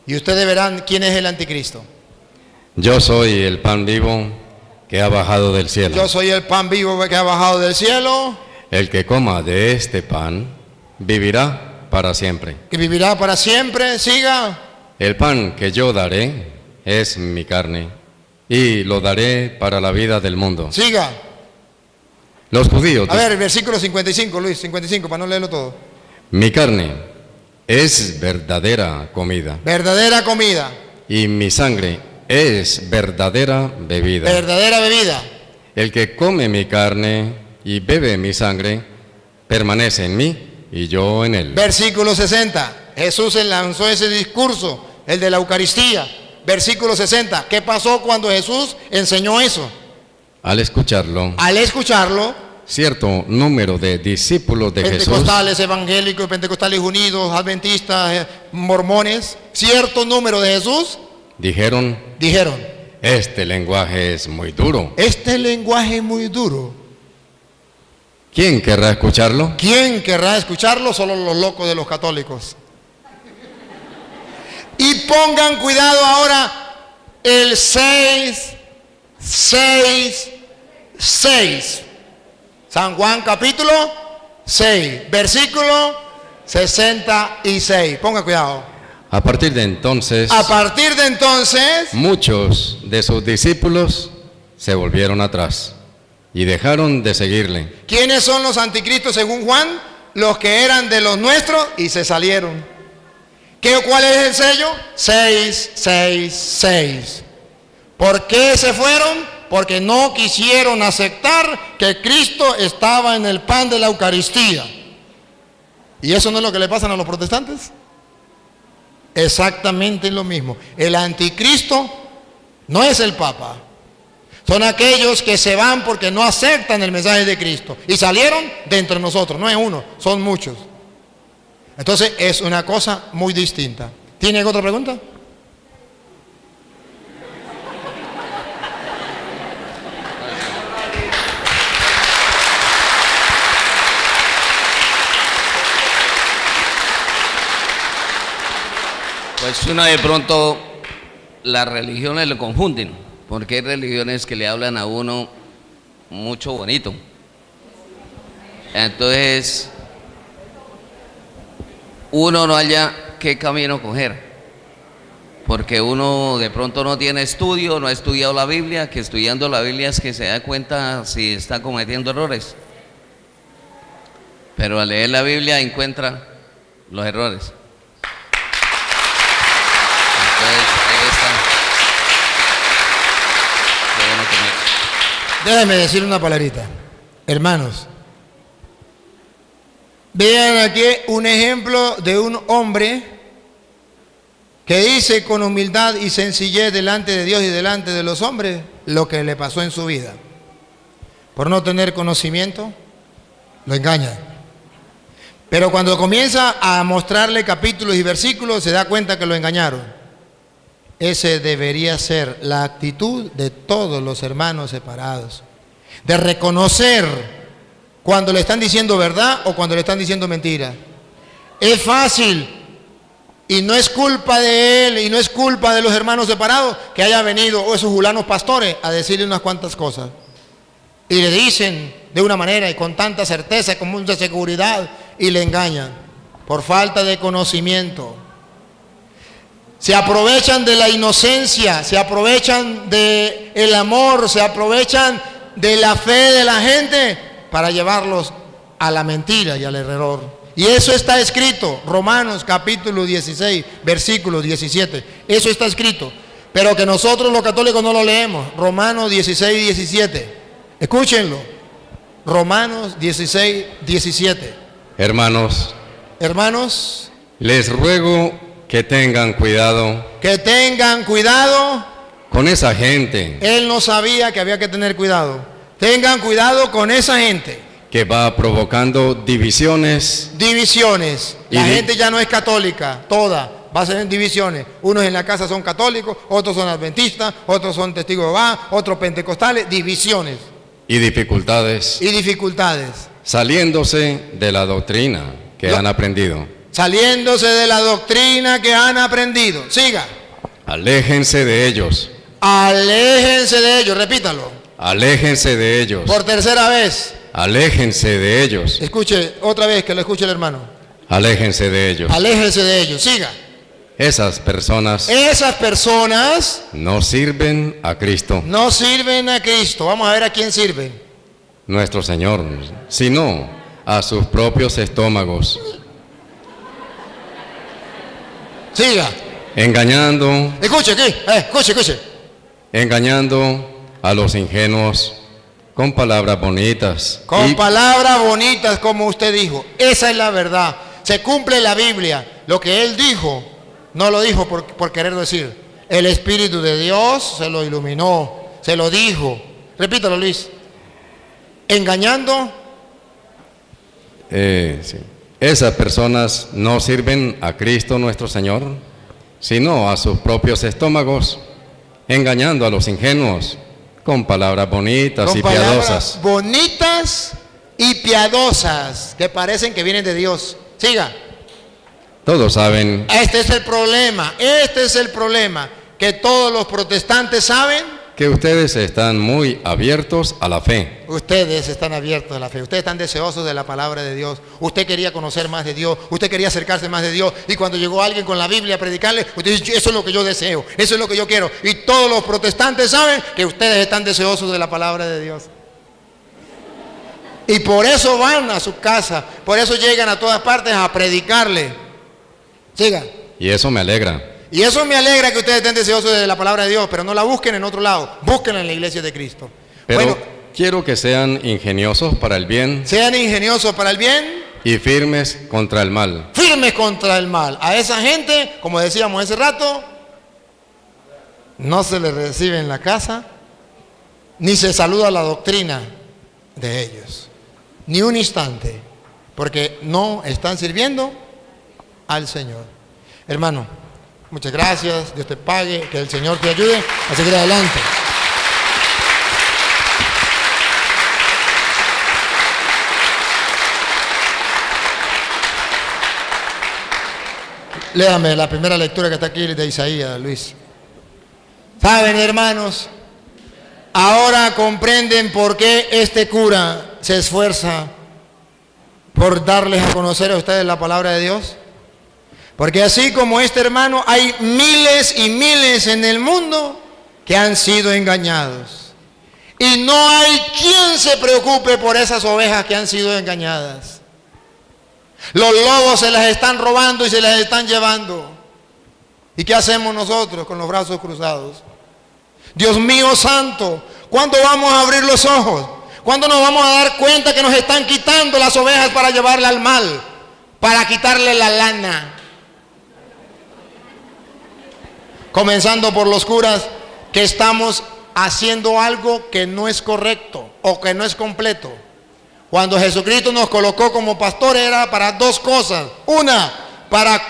B: Y ustedes verán quién es el anticristo.
D: Yo soy el pan vivo que ha bajado del cielo.
B: Yo soy el pan vivo que ha bajado del cielo,
D: El que coma de este pan vivirá para siempre.
B: que vivirá para siempre. Siga.
D: El pan que yo daré es mi carne y lo daré para la vida del mundo.
B: Siga.
D: Los judíos,
B: A ver, el versículo 55, Luis, 55, para no leerlo todo.
D: mi carne es verdadera comida
B: Verdadera comida,
D: y mi sangre es verdadera bebida.
B: verdadera bebida.
D: El que come mi carne y bebe mi sangre permanece en mí y yo en él.
B: Versículo 60. Jesús lanzó ese discurso, el de la Eucaristía. Versículo 60. ¿Qué pasó cuando Jesús enseñó eso?
D: Al escucharlo,
B: Al escucharlo,
D: cierto número de discípulos de Jesús
B: pentecostales, evangélicos, pentecostales unidos, adventistas, mormones, cierto número de Jesús
D: dijeron, este lenguaje es muy duro.
B: este lenguaje es muy duro.
D: ¿Quién querrá escucharlo?
B: ¿Quién querrá escucharlo? Solo los locos de los católicos. Y pongan cuidado ahora el 666. San Juan capítulo 6, versículo 66. Pongan cuidado.
D: A partir de entonces,
B: A partir de entonces,
D: muchos de sus discípulos se volvieron atrás y dejaron de seguirle.
B: ¿quiénes son los anticristos según Juan? Los que eran de los nuestros y se salieron. ¿Cuál es el sello? 666. ¿Por qué se fueron? Porque no quisieron aceptar que Cristo estaba en el pan de la Eucaristía. ¿Y eso no es lo que le pasan a los protestantes? Exactamente lo mismo. El anticristo no es el Papa. Son aquellos que se van porque no aceptan el mensaje de Cristo. Y salieron de entre nosotros. No es uno, son muchos. Entonces es una cosa muy distinta. ¿Tiene otra pregunta?
C: Pues uno de pronto las religiones lo confunden, porque hay religiones que le hablan a uno mucho bonito. Entonces, uno no halla qué camino coger, porque uno de pronto no tiene estudio, no ha estudiado la Biblia, que estudiando la Biblia es que se da cuenta si está cometiendo errores. Pero al leer la Biblia encuentra los errores. Entonces, ahí está. Qué bueno que
B: Déjame decir una palabrita. Hermanos, vean aquí un ejemplo de un hombre que dice con humildad y sencillez delante de Dios y delante de los hombres lo que le pasó en su vida. Por no tener conocimiento, lo engaña. Pero cuando comienza a mostrarle capítulos y versículos, se da cuenta que lo engañaron. Ese debería ser la actitud de todos los hermanos separados. De reconocer cuando le están diciendo verdad o cuando le están diciendo mentira. Es fácil y no es culpa de él y no es culpa de los hermanos separados que haya venido esos julanos pastores a decirle unas cuantas cosas. Y le dicen de una manera y con tanta certeza, con mucha seguridad, y le engañan por falta de conocimiento. Se aprovechan de la inocencia, se aprovechan del amor, se aprovechan de la fe de la gente para llevarlos a la mentira y al error. Y eso está escrito, Romanos capítulo 16, versículo 17. Eso está escrito, pero que nosotros los católicos no lo leemos. Romanos 16, 17. Escúchenlo. Romanos 16, 17.
D: Hermanos,
B: les
D: ruego que tengan cuidado con esa gente.
B: Él no sabía que había que tener cuidado. Tengan cuidado con esa gente
D: que va provocando divisiones.
B: La gente ya no es católica, toda va a ser en divisiones. Unos en la casa son católicos, otros son adventistas, otros son testigos de Jehová, otros pentecostales, divisiones.
D: Y dificultades. Saliéndose de la doctrina que han aprendido.
B: Siga.
D: Aléjense de ellos.
B: Repítalo.
D: Aléjense de ellos.
B: Por tercera vez.
D: Aléjense de ellos.
B: Escuche otra vez, que lo escuche el hermano.
D: Aléjense de ellos.
B: Siga.
D: Esas personas no sirven a Cristo.
B: Vamos a ver a quién sirven.
D: Nuestro Señor, sino a sus propios estómagos.
B: Siga.
D: Engañando.
B: Escuche.
D: Engañando a los ingenuos con palabras bonitas.
B: Palabras bonitas, como usted dijo. Esa es la verdad. Se cumple la Biblia. Lo que él dijo, no lo dijo por querer decir. El Espíritu de Dios se lo iluminó, se lo dijo. Repítalo, Luis. Engañando.
D: Sí. Esas personas no sirven a Cristo nuestro Señor, sino a sus propios estómagos, engañando a los ingenuos con palabras bonitas y piadosas.
B: Bonitas y piadosas que parecen que vienen de Dios. Siga.
D: Todos saben.
B: Este es el problema, que todos los protestantes saben
D: que ustedes están muy abiertos a la fe.
B: Ustedes están abiertos a la fe, ustedes están deseosos de la palabra de Dios. Usted quería conocer más de Dios, usted quería acercarse más de Dios, y cuando llegó alguien con la Biblia a predicarle, usted dice, eso es lo que yo deseo, eso es lo que yo quiero. Y todos los protestantes saben que ustedes están deseosos de la palabra de Dios. Y por eso van a su casa, por eso llegan a todas partes a predicarle. Siga.
D: Y eso me alegra.
B: Y eso me alegra, que ustedes estén deseosos de la palabra de Dios, pero no la busquen en otro lado, búsquenla en la iglesia de Cristo.
D: Pero quiero que sean ingeniosos para el bien. Y firmes contra el mal.
B: A esa gente, como decíamos hace rato, no se les recibe en la casa, ni se saluda la doctrina de ellos. Ni un instante, porque no están sirviendo al Señor. Hermano, muchas gracias, Dios te pague, que el Señor te ayude a seguir adelante. Léame la primera lectura que está aquí de Isaías, Luis. Saben, hermanos, ahora comprenden por qué este cura se esfuerza por darles a conocer a ustedes la palabra de Dios. Porque así como este hermano, hay miles y miles en el mundo que han sido engañados. Y no hay quien se preocupe por esas ovejas que han sido engañadas. Los lobos se las están robando y se las están llevando. ¿Y qué hacemos nosotros con los brazos cruzados? Dios mío santo, ¿cuándo vamos a abrir los ojos? ¿Cuándo nos vamos a dar cuenta que nos están quitando las ovejas para llevarle al mal? Para quitarle la lana. Comenzando por los curas, que estamos haciendo algo que no es correcto o que no es completo. Cuando Jesucristo nos colocó como pastores era para dos cosas. Una, para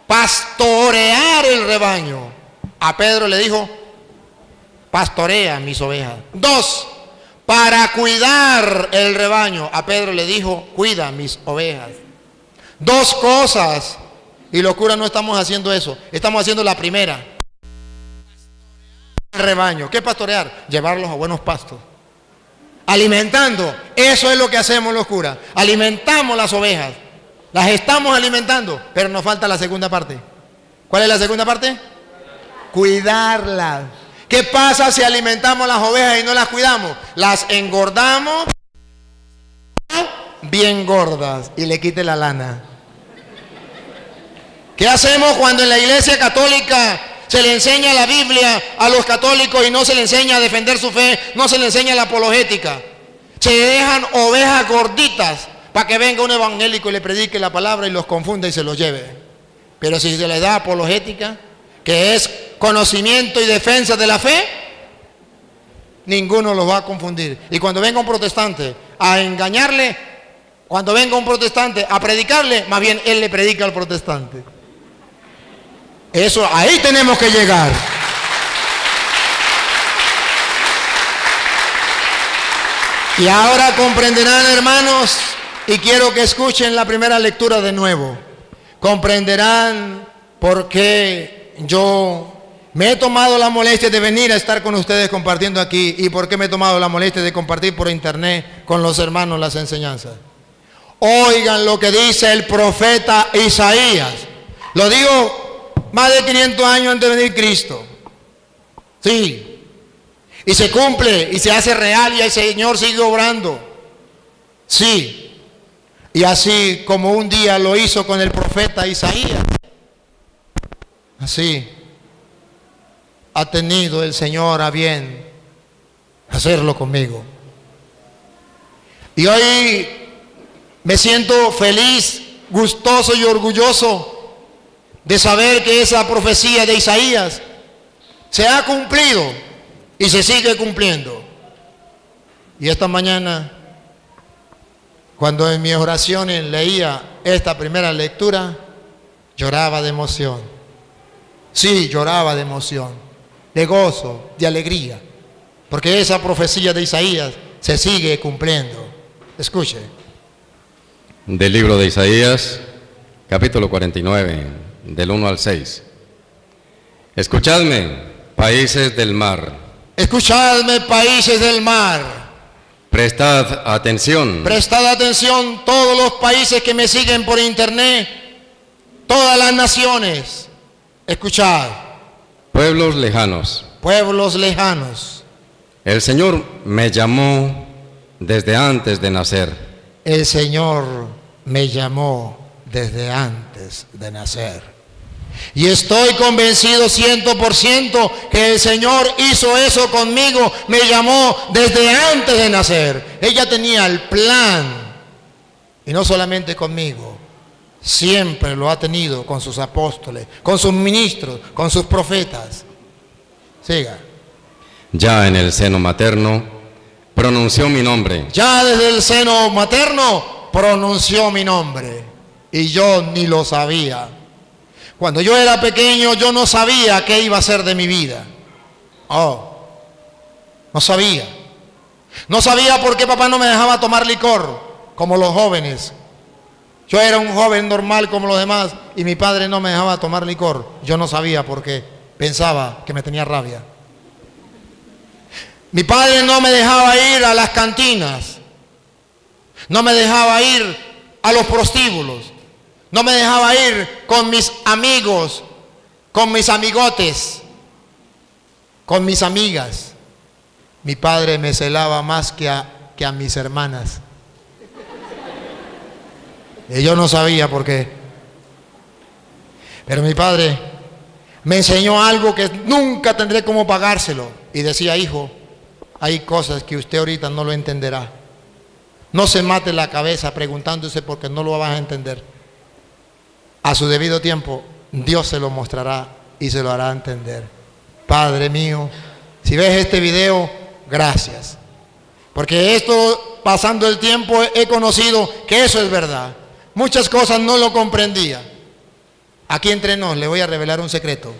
B: pastorear el rebaño. A Pedro le dijo, pastorea mis ovejas. Dos, para cuidar el rebaño. A Pedro le dijo, cuida mis ovejas. Dos cosas. Y los curas no estamos haciendo eso. Estamos haciendo la primera. El rebaño. ¿Qué pastorear? Llevarlos a buenos pastos. Alimentando. Eso es lo que hacemos los curas. Alimentamos las ovejas. Las estamos alimentando. Pero nos falta la segunda parte. ¿Cuál es la segunda parte? Cuidarlas. ¿Qué pasa si alimentamos las ovejas y no las cuidamos? Las engordamos bien gordas y le quite la lana. ¿Qué hacemos cuando en la iglesia católica se le enseña la Biblia a los católicos y no se le enseña a defender su fe, no se le enseña la apologética? Se dejan ovejas gorditas para que venga un evangélico y le predique la palabra y los confunda y se los lleve. Pero si se les da apologética, que es conocimiento y defensa de la fe, ninguno los va a confundir. Y cuando venga un protestante a engañarle, cuando venga un protestante a predicarle, más bien él le predica al protestante. Eso, ahí tenemos que llegar. Y ahora comprenderán, hermanos, y quiero que escuchen la primera lectura de nuevo. Comprenderán por qué yo me he tomado la molestia de venir a estar con ustedes compartiendo aquí y por qué me he tomado la molestia de compartir por internet con los hermanos las enseñanzas. Oigan lo que dice el profeta Isaías. Lo digo más de 500 años antes de venir Cristo. Sí. Y se cumple y se hace real y el Señor sigue obrando. Sí. Y así como un día lo hizo con el profeta Isaías, así ha tenido el Señor a bien hacerlo conmigo. Y hoy me siento feliz, gustoso y orgulloso de saber que esa profecía de Isaías se ha cumplido y se sigue cumpliendo. Y esta mañana, cuando en mis oraciones leía esta primera lectura, lloraba de emoción. Sí, lloraba de emoción, de gozo, de alegría, porque esa profecía de Isaías se sigue cumpliendo. Escuche.
D: Del libro de Isaías, capítulo 49, del 1 al 6. Escuchadme, países del mar.
B: Escuchadme, países del mar.
D: Prestad atención.
B: Prestad atención todos los países que me siguen por internet, todas las naciones. Escuchad.
D: Pueblos lejanos.
B: Pueblos lejanos.
D: El Señor me llamó desde antes de nacer.
B: El Señor me llamó desde antes de nacer. Y estoy convencido 100% que el Señor hizo eso conmigo, me llamó desde antes de nacer. Ella tenía el plan, y no solamente conmigo, siempre lo ha tenido con sus apóstoles, con sus ministros, con sus profetas. Siga.
D: Ya en el seno materno pronunció mi nombre.
B: Ya desde el seno materno pronunció mi nombre, y yo ni lo sabía. Cuando yo era pequeño, yo no sabía qué iba a ser de mi vida. No sabía. No sabía por qué papá no me dejaba tomar licor, como los jóvenes. Yo era un joven normal como los demás y mi padre no me dejaba tomar licor. Yo no sabía por qué. Pensaba que me tenía rabia. Mi padre no me dejaba ir a las cantinas. No me dejaba ir a los prostíbulos. No me dejaba ir con mis amigos, con mis amigotes, con mis amigas. Mi padre me celaba más que a mis hermanas. Y yo no sabía por qué. Pero mi padre me enseñó algo que nunca tendré cómo pagárselo. Y decía: hijo, hay cosas que usted ahorita no lo entenderá. No se mate la cabeza preguntándose porque no lo vas a entender. A su debido tiempo, Dios se lo mostrará y se lo hará entender. Padre mío, si ves este video, gracias. Porque esto, pasando el tiempo, he conocido que eso es verdad. Muchas cosas no lo comprendía. Aquí entre nos, le voy a revelar un secreto.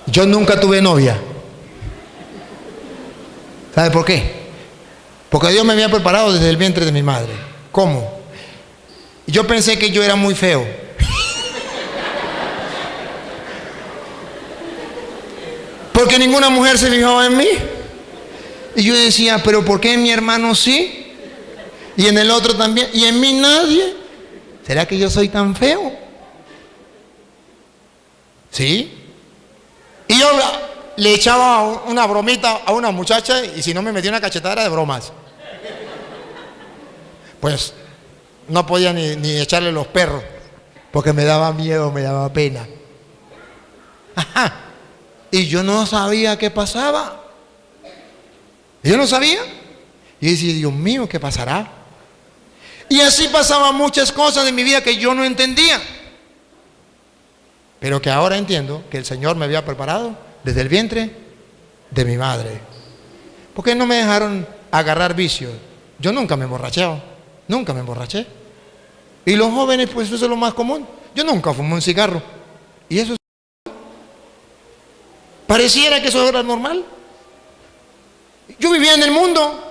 B: Yo nunca tuve novia. ¿Sabe por qué? Porque Dios me había preparado desde el vientre de mi madre. ¿Cómo? Yo pensé que yo era muy feo. Porque ninguna mujer se fijaba en mí. Y yo decía: pero ¿por qué en mi hermano sí? Y en el otro también. Y en mí nadie. ¿Será que yo soy tan feo? ¿Sí? Y yo le echaba una bromita a una muchacha y si no me metía una cachetada de bromas. Pues no podía ni echarle los perros porque me daba miedo, me daba pena. Ajá. Y yo no sabía qué pasaba. Yo no sabía. Y decía: Dios mío, ¿qué pasará? Y así pasaban muchas cosas de mi vida que yo no entendía. Pero que ahora entiendo que el Señor me había preparado desde el vientre de mi madre. ¿Por qué no me dejaron agarrar vicios? Yo nunca me emborraché. Nunca me emborraché. Y los jóvenes, pues eso es lo más común. Yo nunca fumé un cigarro. Y eso pareciera que eso era normal. Yo vivía en el mundo.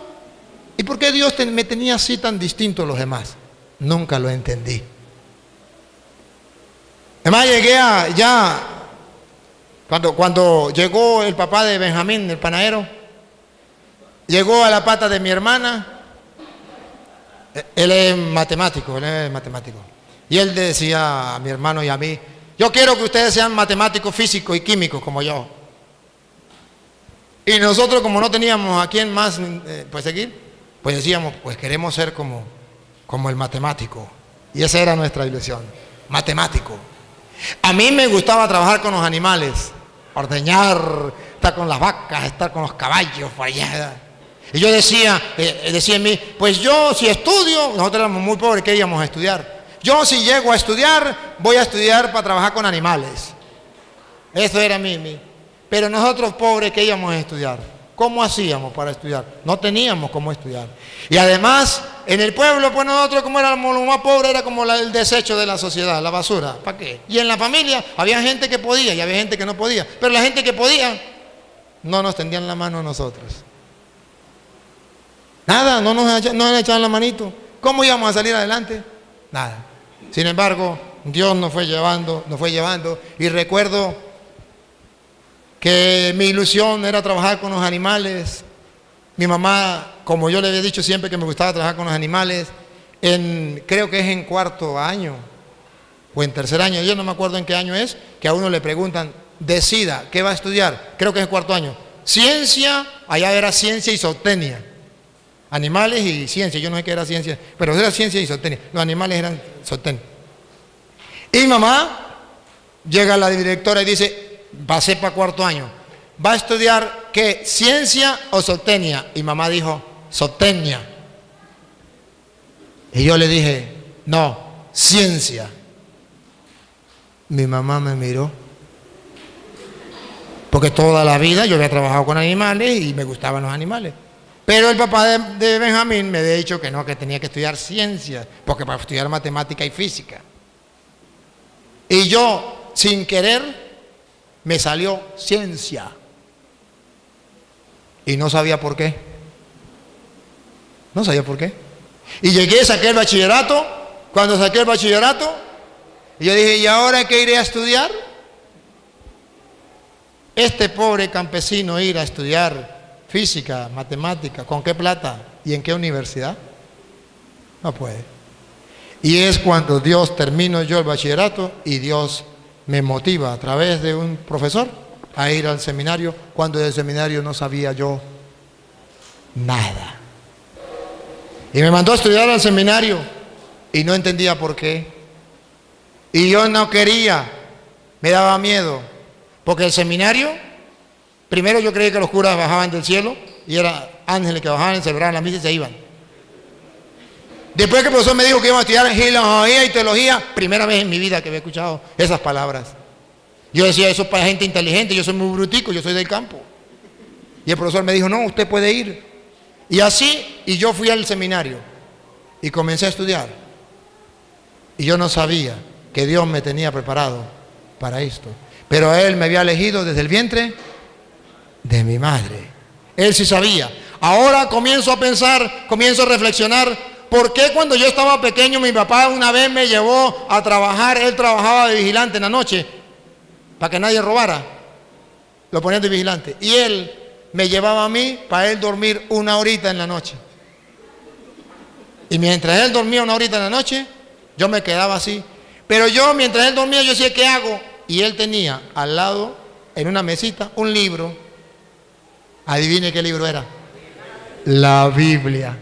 B: ¿Y por qué Dios me tenía así tan distinto a los demás? Nunca lo entendí. Además llegué cuando llegó el papá de Benjamín, el panadero, llegó a la pata de mi hermana. Él es matemático. Y él decía a mi hermano y a mí: yo quiero que ustedes sean matemáticos, físicos y químicos como yo. Y nosotros, como no teníamos a quién más pues seguir, pues decíamos: pues queremos ser como el matemático. Y esa era nuestra ilusión, matemático. A mí me gustaba trabajar con los animales, ordeñar, estar con las vacas, estar con los caballos por allá. Y yo decía en mí: pues yo si estudio, nosotros éramos muy pobres, ¿qué íbamos a estudiar? Yo si llego a estudiar, voy a estudiar para trabajar con animales. Eso era mi. Pero nosotros pobres, ¿qué íbamos a estudiar? ¿Cómo hacíamos para estudiar? No teníamos cómo estudiar. Y además, en el pueblo, pues nosotros como éramos los más pobres, era como el desecho de la sociedad, la basura. ¿Para qué? Y en la familia había gente que podía y había gente que no podía. Pero la gente que podía, no nos tendían la mano a nosotros. Nada, no nos echaban la manito. ¿Cómo íbamos a salir adelante? Nada. Sin embargo, Dios nos fue llevando. Y recuerdo que mi ilusión era trabajar con los animales. Mi mamá, como yo le había dicho siempre que me gustaba trabajar con los animales, creo que es en cuarto año o en tercer año, yo no me acuerdo en qué año es, que a uno le preguntan: decida, ¿qué va a estudiar? Creo que es en cuarto año. Ciencia, allá era ciencia y zootecnia. Animales y ciencia, yo no sé qué era ciencia, pero era ciencia y zootecnia. Los animales eran zootecnia. Y mi mamá llega a la directora y dice: pasé para cuarto año. ¿Va a estudiar qué? ¿Ciencia o zootecnia? Y mamá dijo: zootecnia. Y yo le dije: no, ciencia. Mi mamá me miró. Porque toda la vida yo había trabajado con animales y me gustaban los animales. Pero el papá de Benjamín me había dicho que no, que tenía que estudiar ciencia, porque para estudiar matemática y física. Y yo, sin querer, me salió ciencia. Y no sabía por qué. No sabía por qué. Y llegué, saqué el bachillerato. Cuando saqué el bachillerato, yo dije, ¿y ahora qué iré a estudiar? Este pobre campesino ir a estudiar física, matemática, ¿con qué plata? ¿Y en qué universidad? No puede. Y es cuando Dios termino yo el bachillerato y Dios me motiva a través de un profesor a ir al seminario, cuando del seminario no sabía yo nada. Y me mandó a estudiar al seminario y no entendía por qué. Y yo no quería, me daba miedo, porque el seminario, primero yo creía que los curas bajaban del cielo y eran ángeles que bajaban, celebraban la misa y se iban. Después que el profesor me dijo que íbamos a estudiar filología y teología, primera vez en mi vida que había escuchado esas palabras. Yo decía, eso es para gente inteligente, yo soy muy brutico, yo soy del campo. Y el profesor me dijo, no, usted puede ir. Y así, y yo fui al seminario y comencé a estudiar. Y yo no sabía que Dios me tenía preparado para esto. Pero Él me había elegido desde el vientre de mi madre. Él sí sabía. Ahora comienzo a pensar, comienzo a reflexionar. ¿Por qué cuando yo estaba pequeño mi papá una vez me llevó a trabajar? Él trabajaba de vigilante en la noche para que nadie robara. Lo ponía de vigilante. Y él me llevaba a mí para él dormir una horita en la noche. Y mientras él dormía una horita en la noche, yo me quedaba así. Pero yo, mientras él dormía, yo decía, ¿qué hago? Y él tenía al lado, en una mesita, un libro. Adivine qué libro era. La Biblia.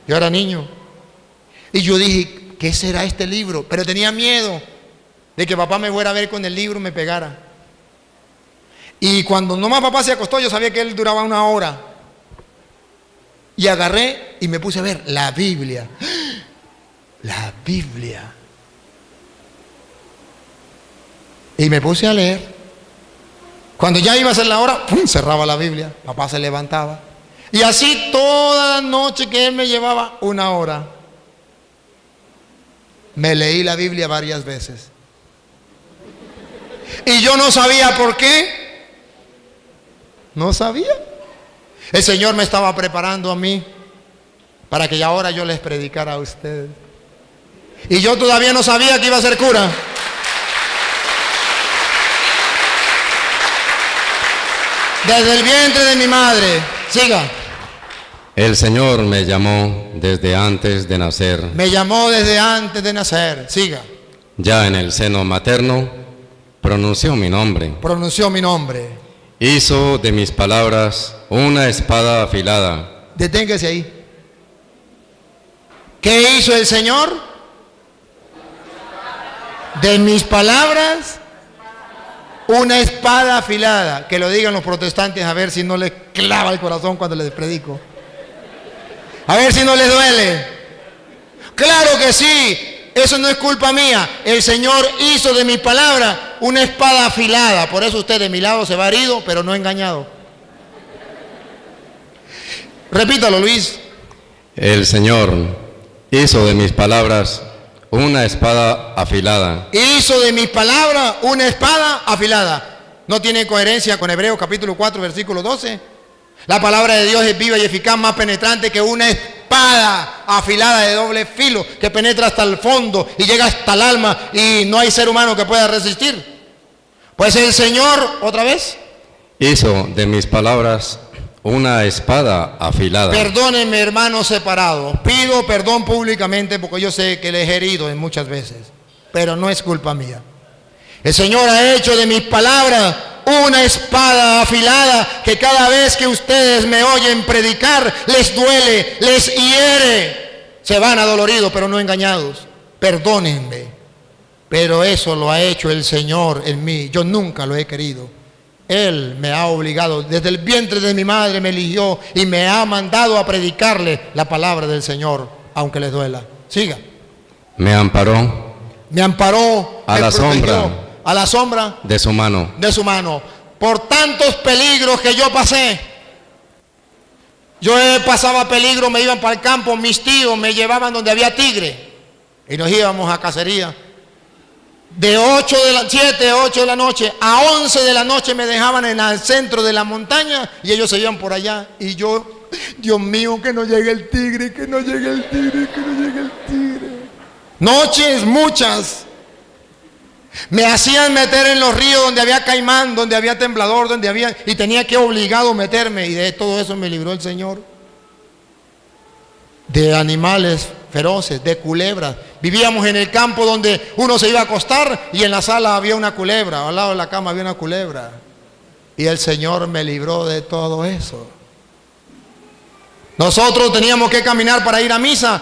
B: Yo era niño. Y yo dije, ¿qué será este libro? Pero tenía miedo de que papá me fuera a ver con el libro y me pegara. Y cuando nomás papá se acostó, yo sabía que él duraba una hora. Y agarré y me puse a ver la Biblia. La Biblia. Y me puse a leer. Cuando ya iba a ser la hora, ¡pum!, cerraba la Biblia. Papá se levantaba. Y así toda la noche que él me llevaba, una hora. Me leí la Biblia varias veces. Y yo no sabía por qué. No sabía. El Señor me estaba preparando a mí para que ahora yo les predicara a ustedes. Y yo todavía no sabía que iba a ser cura. Desde el vientre de mi madre. Siga.
D: El Señor me llamó desde antes de nacer.
B: Me llamó desde antes de nacer. Siga.
D: Ya en el seno materno pronunció mi nombre.
B: Pronunció mi nombre.
D: Hizo de mis palabras una espada afilada.
B: Deténgase ahí. ¿Qué hizo el Señor? De mis palabras, una espada afilada. Que lo digan los protestantes a ver si no les clava el corazón cuando les predico. A ver si no les duele. Claro que sí. Eso no es culpa mía. El Señor hizo de mi palabra una espada afilada. Por eso usted de mi lado se va herido, pero no engañado. Repítalo, Luis.
D: El Señor hizo de mis palabras una espada afilada.
B: Hizo de mis palabras una espada afilada. ¿No tiene coherencia con Hebreos capítulo 4, versículo 12? La palabra de Dios es viva y eficaz, más penetrante que una espada afilada de doble filo, que penetra hasta el fondo y llega hasta el alma, y no hay ser humano que pueda resistir. Pues el Señor, otra vez,
D: hizo de mis palabras una espada afilada.
B: Perdónenme, hermanos separados. Pido perdón públicamente porque yo sé que les he herido en muchas veces, pero no es culpa mía. El Señor ha hecho de mis palabras una espada afilada que cada vez que ustedes me oyen predicar, les duele, les hiere. Se van adoloridos, pero no engañados. Perdónenme, pero eso lo ha hecho el Señor en mí. Yo nunca lo he querido. Él me ha obligado, desde el vientre de mi madre me eligió y me ha mandado a predicarle la palabra del Señor, aunque les duela. Siga.
D: Me amparó.
B: Me amparó.
D: A la sombra.
B: A la sombra
D: de su mano.
B: De su mano. Por tantos peligros que yo pasé. Yo pasaba peligro, me iban para el campo, mis tíos me llevaban donde había tigre y nos íbamos a cacería. De 7, 8 de la noche a 11 de la noche me dejaban en el centro de la montaña y ellos se iban por allá y yo Dios mío, que no llegue el tigre, que no llegue el tigre, que no llegue el tigre. Noches muchas. Me hacían meter en los ríos donde había caimán, donde había temblador, donde había... Y tenía que obligado meterme. Y de todo eso me libró el Señor. De animales feroces, de culebras. Vivíamos en el campo donde uno se iba a acostar y en la sala había una culebra. Al lado de la cama había una culebra. Y el Señor me libró de todo eso. Nosotros teníamos que caminar para ir a misa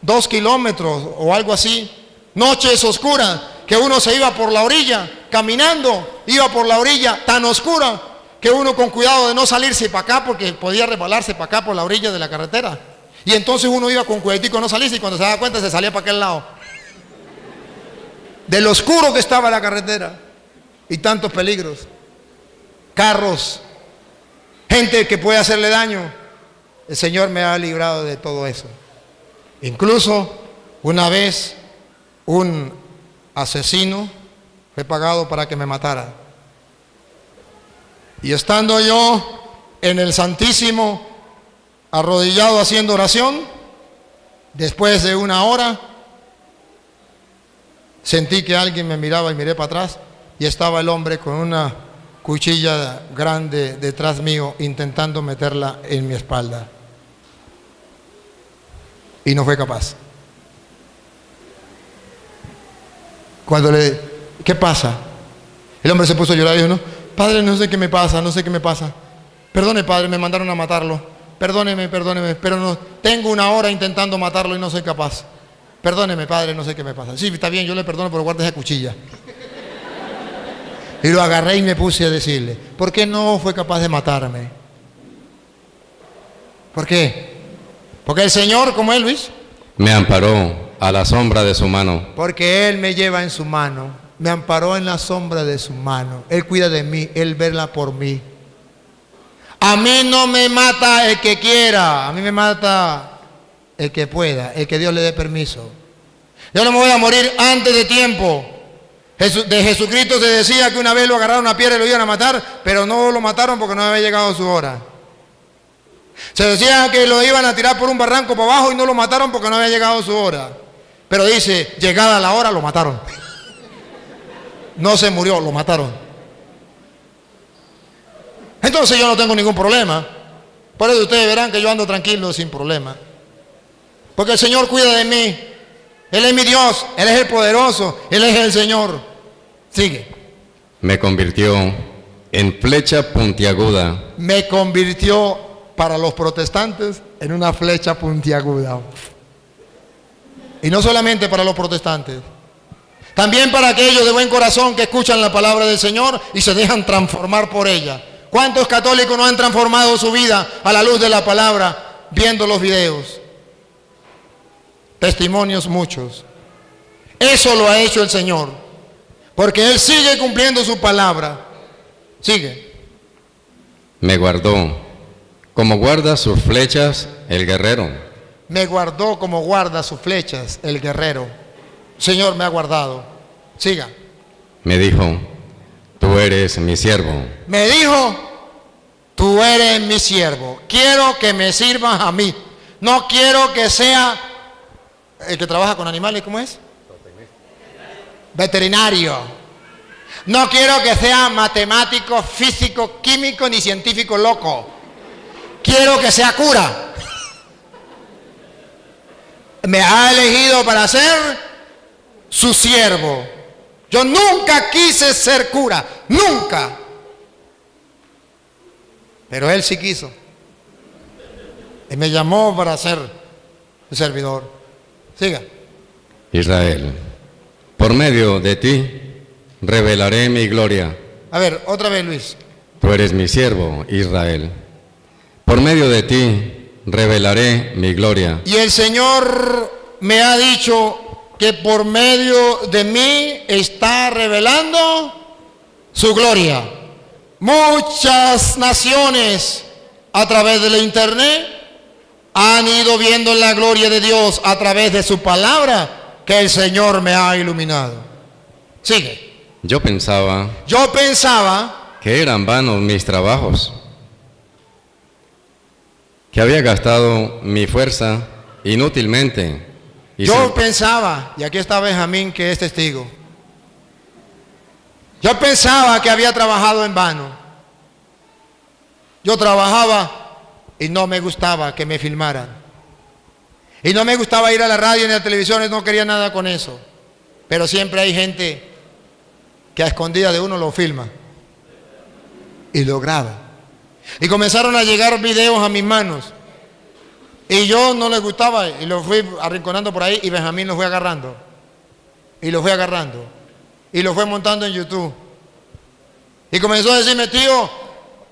B: 2 kilómetros o algo así. Noches oscuras, que uno se iba por la orilla, caminando, iba por la orilla tan oscura que uno con cuidado de no salirse para acá porque podía resbalarse para acá por la orilla de la carretera. Y entonces uno iba con cuidadito no salirse y cuando se daba cuenta se salía para aquel lado. De lo oscuro que estaba la carretera y tantos peligros. Carros, gente que puede hacerle daño. El Señor me ha librado de todo eso. Incluso una vez un asesino fue pagado para que me matara. Y estando yo en el Santísimo, arrodillado haciendo oración, después de 1 hora, sentí que alguien me miraba y miré para atrás y estaba el hombre con una cuchilla grande detrás mío intentando meterla en mi espalda. Y no fue capaz. Cuando ¿qué pasa? El hombre se puso a llorar y dijo, no, padre, no sé qué me pasa, no sé qué me pasa. Perdone, padre, me mandaron a matarlo. Perdóneme, pero no, tengo 1 hora intentando matarlo y no soy capaz. Perdóneme, padre, no sé qué me pasa. Sí, está bien, yo le perdono, pero guarde esa cuchilla. Y lo agarré y me puse a decirle, ¿por qué no fue capaz de matarme? ¿Por qué? Porque el Señor, como es, Luis,
D: me amparó a la sombra de su mano.
B: porque Él me lleva en su mano, me amparó en la sombra de su mano. Él cuida de mí, Él vela por mí. A mí no me mata el que quiera, a mí me mata el que pueda, el que Dios le dé permiso. Yo no me voy a morir antes de tiempo. De Jesucristo se decía que una vez lo agarraron a piedra y lo iban a matar, pero no lo mataron porque no había llegado su hora. Se decía que lo iban a tirar por un barranco para abajo y no lo mataron porque no había llegado su hora. Pero dice, llegada la hora, lo mataron. No se murió, lo mataron. Entonces yo no tengo ningún problema. Por eso ustedes verán que yo ando tranquilo, sin problema. Porque el Señor cuida de mí. Él es mi Dios, Él es el poderoso, Él es el Señor. Sigue.
D: Me convirtió en flecha puntiaguda.
B: Me convirtió para los protestantes en una flecha puntiaguda. Y no solamente para los protestantes, también para aquellos de buen corazón que escuchan la palabra del Señor y se dejan transformar por ella. ¿Cuántos católicos no han transformado su vida a la luz de la palabra viendo los videos? Testimonios muchos. Eso lo ha hecho el Señor, porque Él sigue cumpliendo su palabra. Sigue.
D: Me guardó como guarda sus flechas el guerrero.
B: Me guardó como guarda sus flechas el guerrero. Señor me ha guardado. Siga.
D: Me dijo, tú eres mi siervo.
B: Me dijo, tú eres mi siervo. Quiero que me sirvas a mí. No quiero que sea el que trabaja con animales, ¿cómo es? Veterinario. No quiero que sea matemático, físico, químico ni científico loco. Quiero que sea cura. Me ha elegido para ser su siervo. Yo nunca quise ser cura, nunca. Pero Él sí quiso. Y me llamó para ser su servidor. Siga.
D: Israel, por medio de ti revelaré mi gloria.
B: A ver, otra vez, Luis.
D: Tú eres mi siervo, Israel. Por medio de ti revelaré mi gloria.
B: Y el Señor me ha dicho que por medio de mí está revelando su gloria. Muchas naciones a través de la internet han ido viendo la gloria de Dios a través de su palabra que el Señor me ha iluminado. Sigue.
D: Yo pensaba
B: que
D: eran vanos mis trabajos que había gastado mi fuerza inútilmente.
B: Yo pensaba, y aquí está Benjamín que es testigo, yo pensaba que había trabajado en vano. Yo trabajaba y no me gustaba que me filmaran. Y no me gustaba ir a la radio ni a la televisión, no quería nada con eso. Pero siempre hay gente que a escondidas de uno lo filma y lo graba. Y comenzaron a llegar videos a mis manos. Y yo no les gustaba y los fui arrinconando por ahí y Benjamín los fue agarrando. Y los fue agarrando. Y los fue montando en YouTube. Y comenzó a decirme, tío,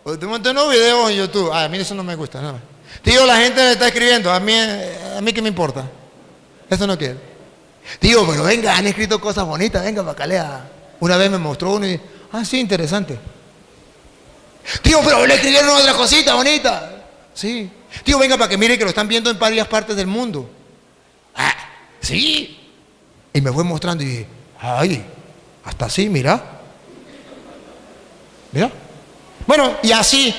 B: usted montó unos videos en YouTube. Ay, a mí eso no me gusta, nada más. Tío, la gente le está escribiendo, a mí qué me importa. Eso no quiero. Tío, pero venga, han escrito cosas bonitas, venga, bacalea. Una vez me mostró uno y dije, sí, interesante. Tío, pero le escribieron otra cosita bonita. Sí. Tío, venga para que mire que lo están viendo en varias partes del mundo. Sí. Y me fue mostrando y dije, ay, hasta así, mira. Mira. Bueno, y así,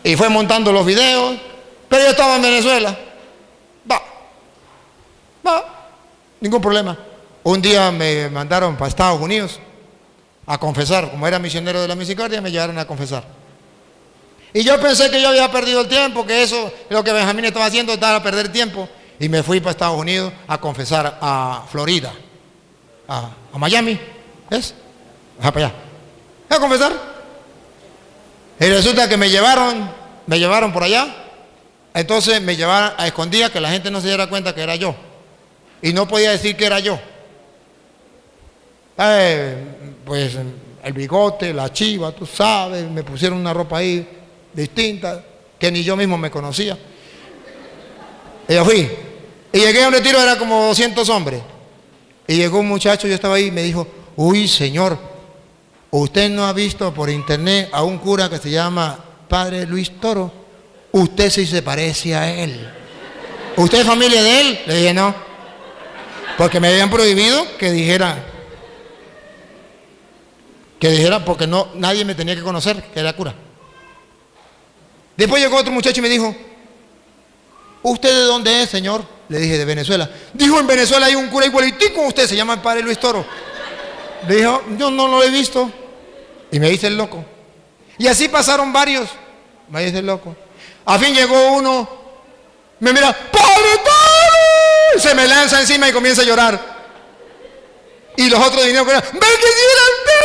B: y fue montando los videos, pero yo estaba en Venezuela. Ningún problema. Un día me mandaron para Estados Unidos a confesar, como era misionero de la misericordia, me llevaron a confesar. Y yo pensé que yo había perdido el tiempo, que eso es lo que Benjamín estaba haciendo, estaba a perder tiempo. Y me fui para Estados Unidos a confesar a Florida, a Miami, ¿ves? Para allá. A confesar. Y resulta que me llevaron por allá. Entonces me llevaron a escondidas, que la gente no se diera cuenta que era yo. Y no podía decir que era yo. Pues el bigote, la chiva, tú sabes, me pusieron una ropa ahí distinta, que ni yo mismo me conocía. Y yo fui. Y llegué a un retiro, era como 200 hombres. Y llegó un muchacho, yo estaba ahí, y me dijo, uy, señor, ¿usted no ha visto por internet a un cura que se llama Padre Luis Toro? Usted sí se parece a él. ¿Usted es familia de él? Le dije, no. Porque me habían prohibido que dijera, porque no, nadie me tenía que conocer que era cura. Después llegó otro muchacho y me dijo, ¿usted de dónde es, señor? Le dije, de Venezuela. Dijo, en Venezuela hay un cura igualitico a usted, se llama el Padre Luis Toro. Le dijo, yo no lo he visto. Y me dice el loco. Y así pasaron varios. Me dice el loco. A fin llegó uno, me mira, ¡Padre Toro! Se me lanza encima y comienza a llorar. Y los otros vinieron corriendo, ¡ven que sí era el tema!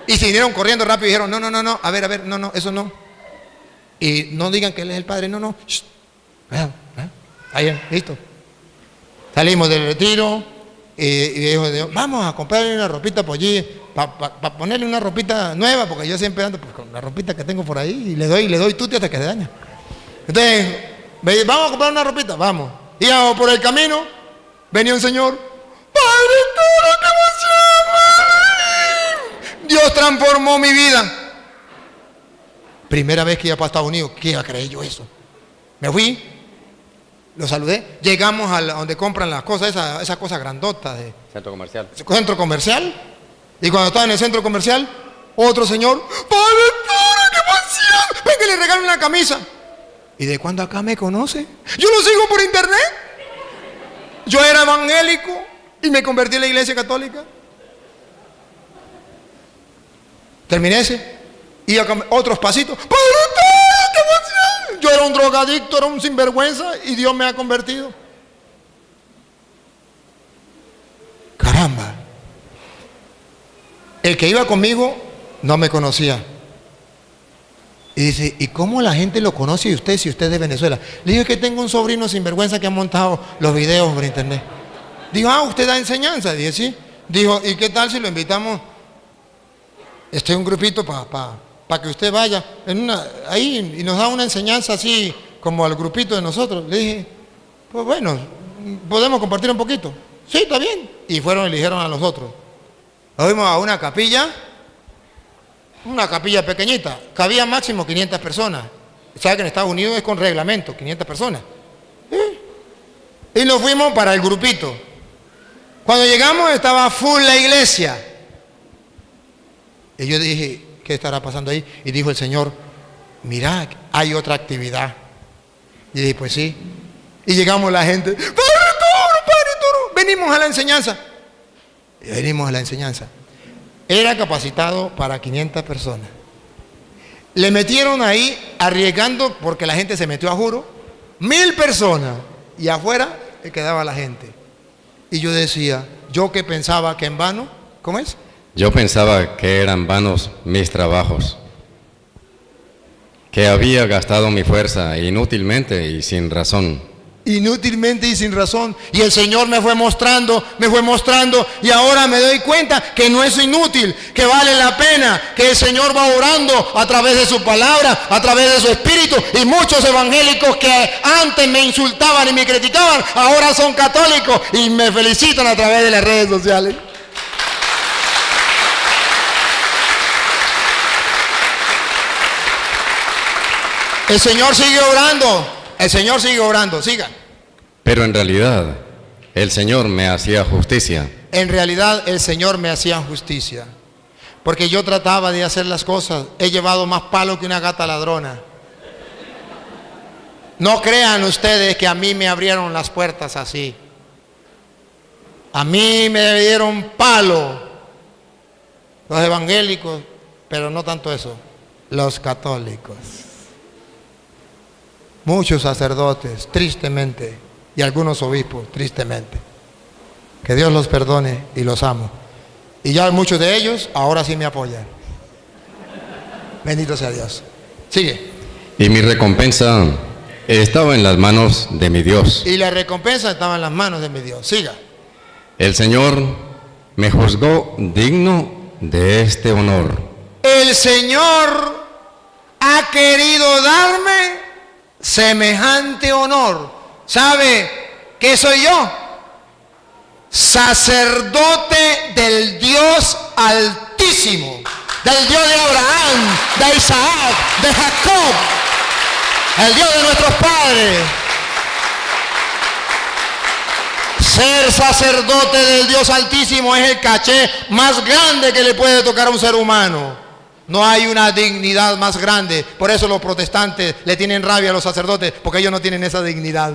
B: Y se vinieron corriendo rápido y dijeron, no, a ver, no, eso no. Y no digan que él es el padre, no. Shh. Ahí, listo. Salimos del retiro y dijo, vamos a comprarle una ropita por allí, para ponerle una ropita nueva, porque yo siempre ando pues, con la ropita que tengo por ahí y le doy tuti hasta que se daña. Entonces, vamos a comprar una ropita, vamos. Y por el camino venía un señor, ¡Padre Toro, qué emoción! Dios transformó mi vida. Primera vez que iba para Estados Unidos, ¿qué iba a creer yo eso? Me fui, lo saludé, llegamos a donde compran las cosas, esa cosa grandota de centro comercial. Y cuando estaba en el centro comercial, otro señor, ¡Padre Toro, qué emoción! Ven que le regalo una camisa. ¿Y de cuándo acá me conoce? Yo lo sigo por internet. Yo era evangélico y me convertí en la iglesia católica. Terminé ese. Y otros pasitos. ¡Padre Toro, qué emoción! Yo era un drogadicto, era un sinvergüenza y Dios me ha convertido. Caramba. El que iba conmigo no me conocía. Y dice, ¿y cómo la gente lo conoce de usted si usted es de Venezuela? Le dije que tengo un sobrino sinvergüenza que ha montado los videos por internet. Dijo, ¿usted da enseñanza? Dije, sí. Dijo, ¿y qué tal si lo invitamos? Estoy en un grupito para que usted vaya ahí y nos da una enseñanza así como al grupito de nosotros. Le dije, pues bueno, podemos compartir un poquito. Sí, está bien. Y fueron y eligieron a los otros. Nos fuimos a una capilla pequeñita, cabía máximo 500 personas. ¿Sabe que en Estados Unidos es con reglamento, 500 personas? Y nos fuimos para el grupito. Cuando llegamos estaba full la iglesia. Y yo dije, ¿qué estará pasando ahí? Y dijo el Señor, mira, hay otra actividad. Y dije, pues sí. Y llegamos la gente, Padre Toro, venimos a la enseñanza. Y venimos a la enseñanza. Era capacitado para 500 personas. Le metieron ahí, arriesgando, porque la gente se metió a juro, 1000 personas. Y afuera quedaba la gente. Y yo decía, yo que pensaba que en vano, ¿cómo es?
D: Yo pensaba que eran vanos mis trabajos, que había gastado mi fuerza inútilmente y sin razón.
B: Inútilmente y sin razón. Y el Señor me fue mostrando, y ahora me doy cuenta que no es inútil, que vale la pena, que el Señor va orando a través de su palabra, a través de su espíritu. Y muchos evangélicos que antes me insultaban y me criticaban, ahora son católicos y me felicitan a través de las redes sociales. El Señor sigue orando. El Señor sigue orando, siga.
D: Pero en realidad, el Señor me hacía justicia.
B: En realidad, el Señor me hacía justicia. Porque yo trataba de hacer las cosas. He llevado más palo que una gata ladrona. No crean ustedes que a mí me abrieron las puertas así. A mí me dieron palo los evangélicos, pero no tanto eso, los católicos. Muchos sacerdotes, tristemente, y algunos obispos, tristemente. Que Dios los perdone y los amo. Y ya muchos de ellos ahora sí me apoyan. Bendito sea Dios. Sigue.
D: Y mi recompensa estaba en las manos de mi Dios.
B: Y la recompensa estaba en las manos de mi Dios. Siga.
D: El Señor me juzgó digno de este honor.
B: El Señor ha querido darme semejante honor. ¿Sabe qué soy yo? Sacerdote del Dios Altísimo, del Dios de Abraham, de Isaac, de Jacob, el Dios de nuestros padres. Ser sacerdote del Dios Altísimo es el caché más grande que le puede tocar a un ser humano. No hay una dignidad más grande. Por eso los protestantes le tienen rabia a los sacerdotes, porque ellos no tienen esa dignidad.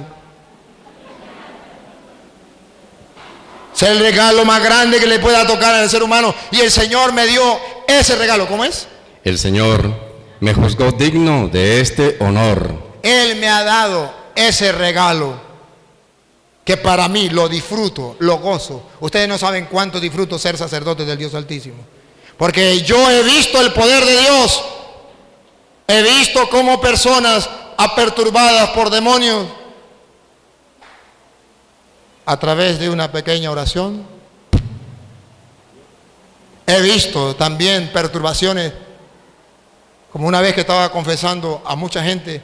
B: Es el regalo más grande que le pueda tocar al ser humano. Y el Señor me dio ese regalo. ¿Cómo es?
D: El Señor me juzgó digno de este honor.
B: Él me ha dado ese regalo, que para mí lo disfruto, lo gozo. Ustedes no saben cuánto disfruto ser sacerdote del Dios Altísimo. Porque yo he visto el poder de Dios. He visto cómo personas aperturbadas por demonios, a través de una pequeña oración, he visto también perturbaciones, como una vez que estaba confesando a mucha gente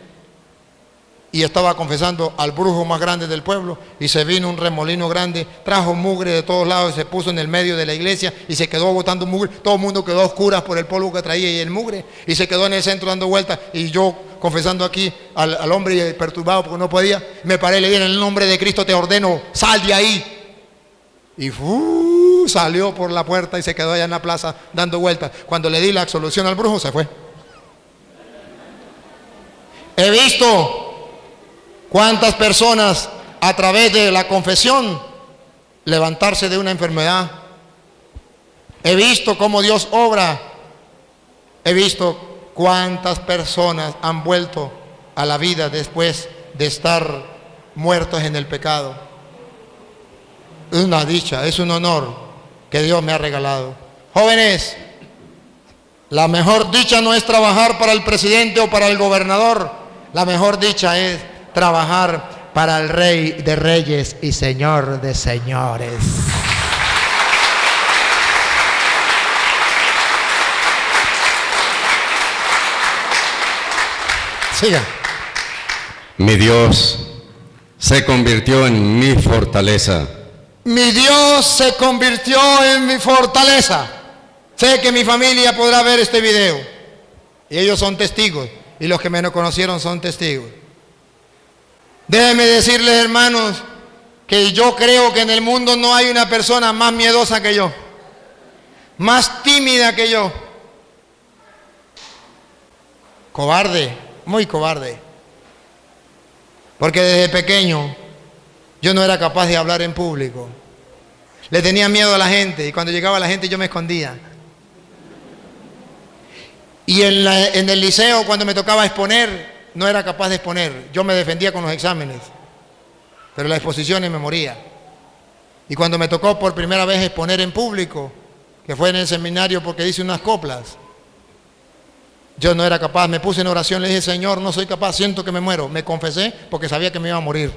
B: y estaba confesando al brujo más grande del pueblo, y se vino un remolino grande, trajo mugre de todos lados y se puso en el medio de la iglesia y se quedó botando mugre. Todo el mundo quedó a oscuras por el polvo que traía y el mugre, y se quedó en el centro dando vueltas, y yo confesando aquí al hombre perturbado porque no podía, me paré y le dije: en el nombre de Cristo te ordeno, sal de ahí. Y salió por la puerta y se quedó allá en la plaza dando vueltas. Cuando le di la absolución al brujo, se fue. He visto cuántas personas a través de la confesión levantarse de una enfermedad. He visto cómo Dios obra. He visto cuántas personas han vuelto a la vida después de estar muertos en el pecado. Es una dicha, es un honor que Dios me ha regalado. Jóvenes, la mejor dicha no es trabajar para el presidente o para el gobernador. La mejor dicha es trabajar para el Rey de Reyes y Señor de Señores. Sigan.
D: Mi Dios se convirtió en mi fortaleza.
B: Mi Dios se convirtió en mi fortaleza. Sé que mi familia podrá ver este video y ellos son testigos, y los que me conocieron son testigos. Déjenme decirles, hermanos, que yo creo que en el mundo no hay una persona más miedosa que yo, más tímida que yo. Cobarde, muy cobarde. Porque desde pequeño yo no era capaz de hablar en público. Le tenía miedo a la gente y cuando llegaba la gente yo me escondía. Y en el liceo cuando me tocaba exponer, no era capaz de exponer. Yo me defendía con los exámenes, pero las exposiciones me moría. Y cuando me tocó por primera vez exponer en público, que fue en el seminario porque hice unas coplas, yo no era capaz, me puse en oración, le dije, Señor, no soy capaz, siento que me muero. Me confesé porque sabía que me iba a morir.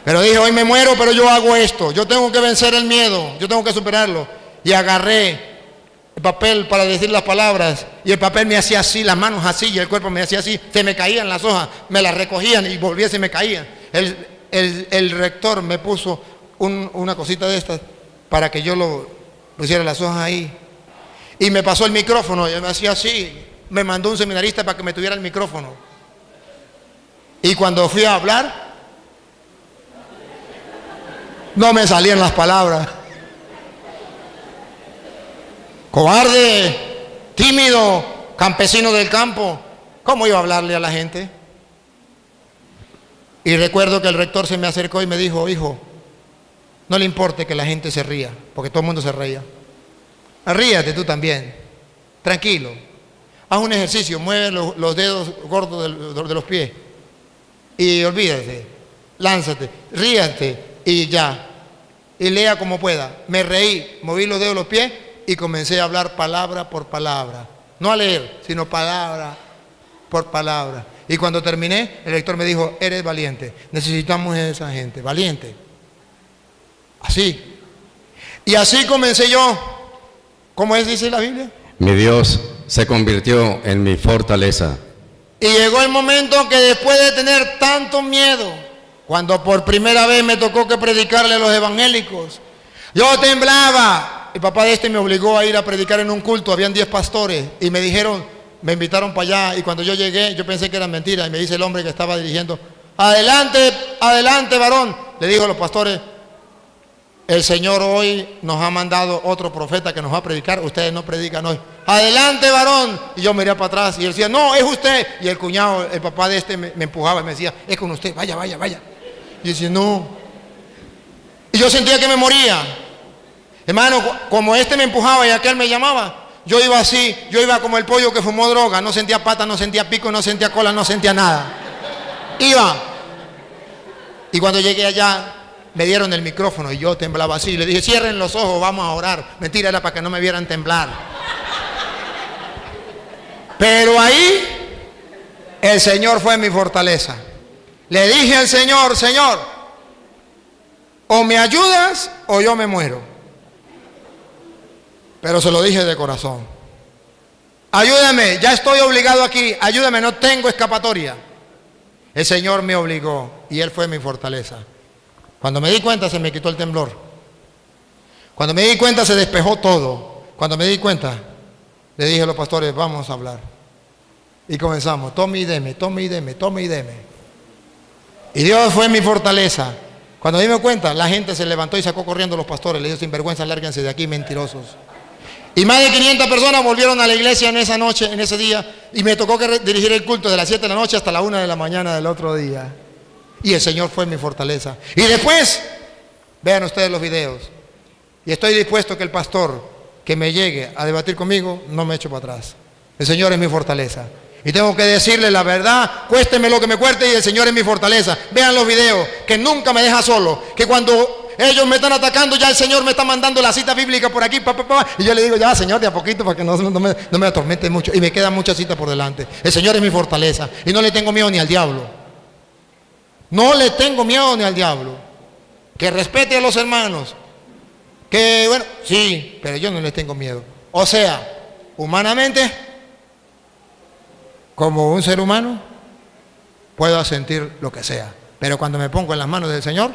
B: Pero dije, hoy me muero, pero yo hago esto. Yo tengo que vencer el miedo, yo tengo que superarlo. Y agarré el papel para decir las palabras y el papel me hacía así, las manos así y el cuerpo me hacía así. Se me caían las hojas, me las recogían y volvía, se me caían. El rector me puso una cosita de estas para que yo lo pusiera las hojas ahí. Y me pasó el micrófono, y me hacía así, me mandó un seminarista para que me tuviera el micrófono. Y cuando fui a hablar, no me salían las palabras. Cobarde, tímido, campesino del campo, ¿cómo iba a hablarle a la gente? Y recuerdo que el rector se me acercó y me dijo, hijo, no le importe que la gente se ría, porque todo el mundo se reía. Ríate tú también, tranquilo. Haz un ejercicio, mueve los dedos gordos de los pies y olvídate, lánzate, ríate y ya. Y lea como pueda. Me reí, moví los dedos de los pies y comencé a hablar palabra por palabra. No a leer, sino palabra por palabra. Y cuando terminé, el rector me dijo, eres valiente, necesitamos a esa gente, valiente. Así. Y así comencé yo. ¿Cómo es, dice la Biblia?
D: Mi Dios se convirtió en mi fortaleza.
B: Y llegó el momento que después de tener tanto miedo, cuando por primera vez me tocó que predicarle a los evangélicos, yo temblaba. El papá de me obligó a ir a predicar en un culto, habían 10 pastores y me dijeron, me invitaron para allá y cuando yo llegué, yo pensé que era mentira y me dice el hombre que estaba dirigiendo, adelante, adelante varón. Le dijo a los pastores, el Señor hoy nos ha mandado otro profeta que nos va a predicar, ustedes no predican hoy. Adelante varón. Y yo miré para atrás y él decía, no, es usted. Y el cuñado, el papá de me empujaba y me decía, es con usted, vaya, vaya, vaya. Y yo decía, no. Y yo sentía que me moría. Hermano, como me empujaba y aquel me llamaba, yo iba así, yo iba como el pollo que fumó droga, no sentía pata, no sentía pico, no sentía cola, no sentía nada. Iba. Y cuando llegué allá, me dieron el micrófono y yo temblaba así. Le dije, cierren los ojos, vamos a orar. Mentira, era para que no me vieran temblar. Pero ahí, el Señor fue mi fortaleza. Le dije al Señor, Señor, o me ayudas o yo me muero. Pero se lo dije de corazón. Ayúdame, ya estoy obligado aquí. Ayúdame, no tengo escapatoria. El Señor me obligó y Él fue mi fortaleza. Cuando me di cuenta se me quitó el temblor. Cuando me di cuenta se despejó todo. Cuando me di cuenta le dije a los pastores, vamos a hablar. Y comenzamos, tome y deme, tome y deme, tome y deme. Y Dios fue mi fortaleza. Cuando me di cuenta, la gente se levantó y sacó corriendo los pastores. Le dijo, sinvergüenza, lárguense de aquí, mentirosos. Y más de 500 personas volvieron a la iglesia en esa noche, en ese día. Y me tocó dirigir el culto de las 7 de la noche hasta la 1 de la mañana del otro día. Y el Señor fue mi fortaleza. Y después, vean ustedes los videos. Y estoy dispuesto que el pastor que me llegue a debatir conmigo, no me echo para atrás. El Señor es mi fortaleza. Y tengo que decirle la verdad, cuésteme lo que me cueste y el Señor es mi fortaleza. Vean los videos, que nunca me deja solo. Que cuando ellos me están atacando, ya el Señor me está mandando la cita bíblica por aquí, y yo le digo, ya Señor, de a poquito para que no me atormente mucho. Y me quedan muchas citas por delante. El Señor es mi fortaleza. Y no le tengo miedo ni al diablo. No le tengo miedo ni al diablo. Que respete a los hermanos. Que bueno, sí, pero yo no les tengo miedo. O sea, humanamente, como un ser humano, puedo sentir lo que sea. Pero cuando me pongo en las manos del Señor,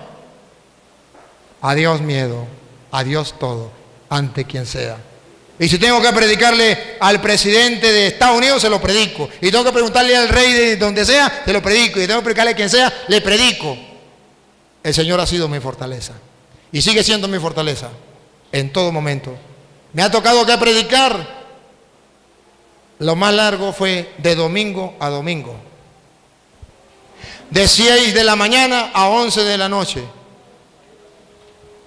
B: adiós miedo, adiós todo, ante quien sea. Y si tengo que predicarle al presidente de Estados Unidos, se lo predico. Y tengo que preguntarle al rey de donde sea, se lo predico. Y tengo que predicarle a quien sea, le predico. El Señor ha sido mi fortaleza. Y sigue siendo mi fortaleza en todo momento. Me ha tocado que predicar. Lo más largo fue de domingo a domingo. de 6 de la mañana a 11 de la noche,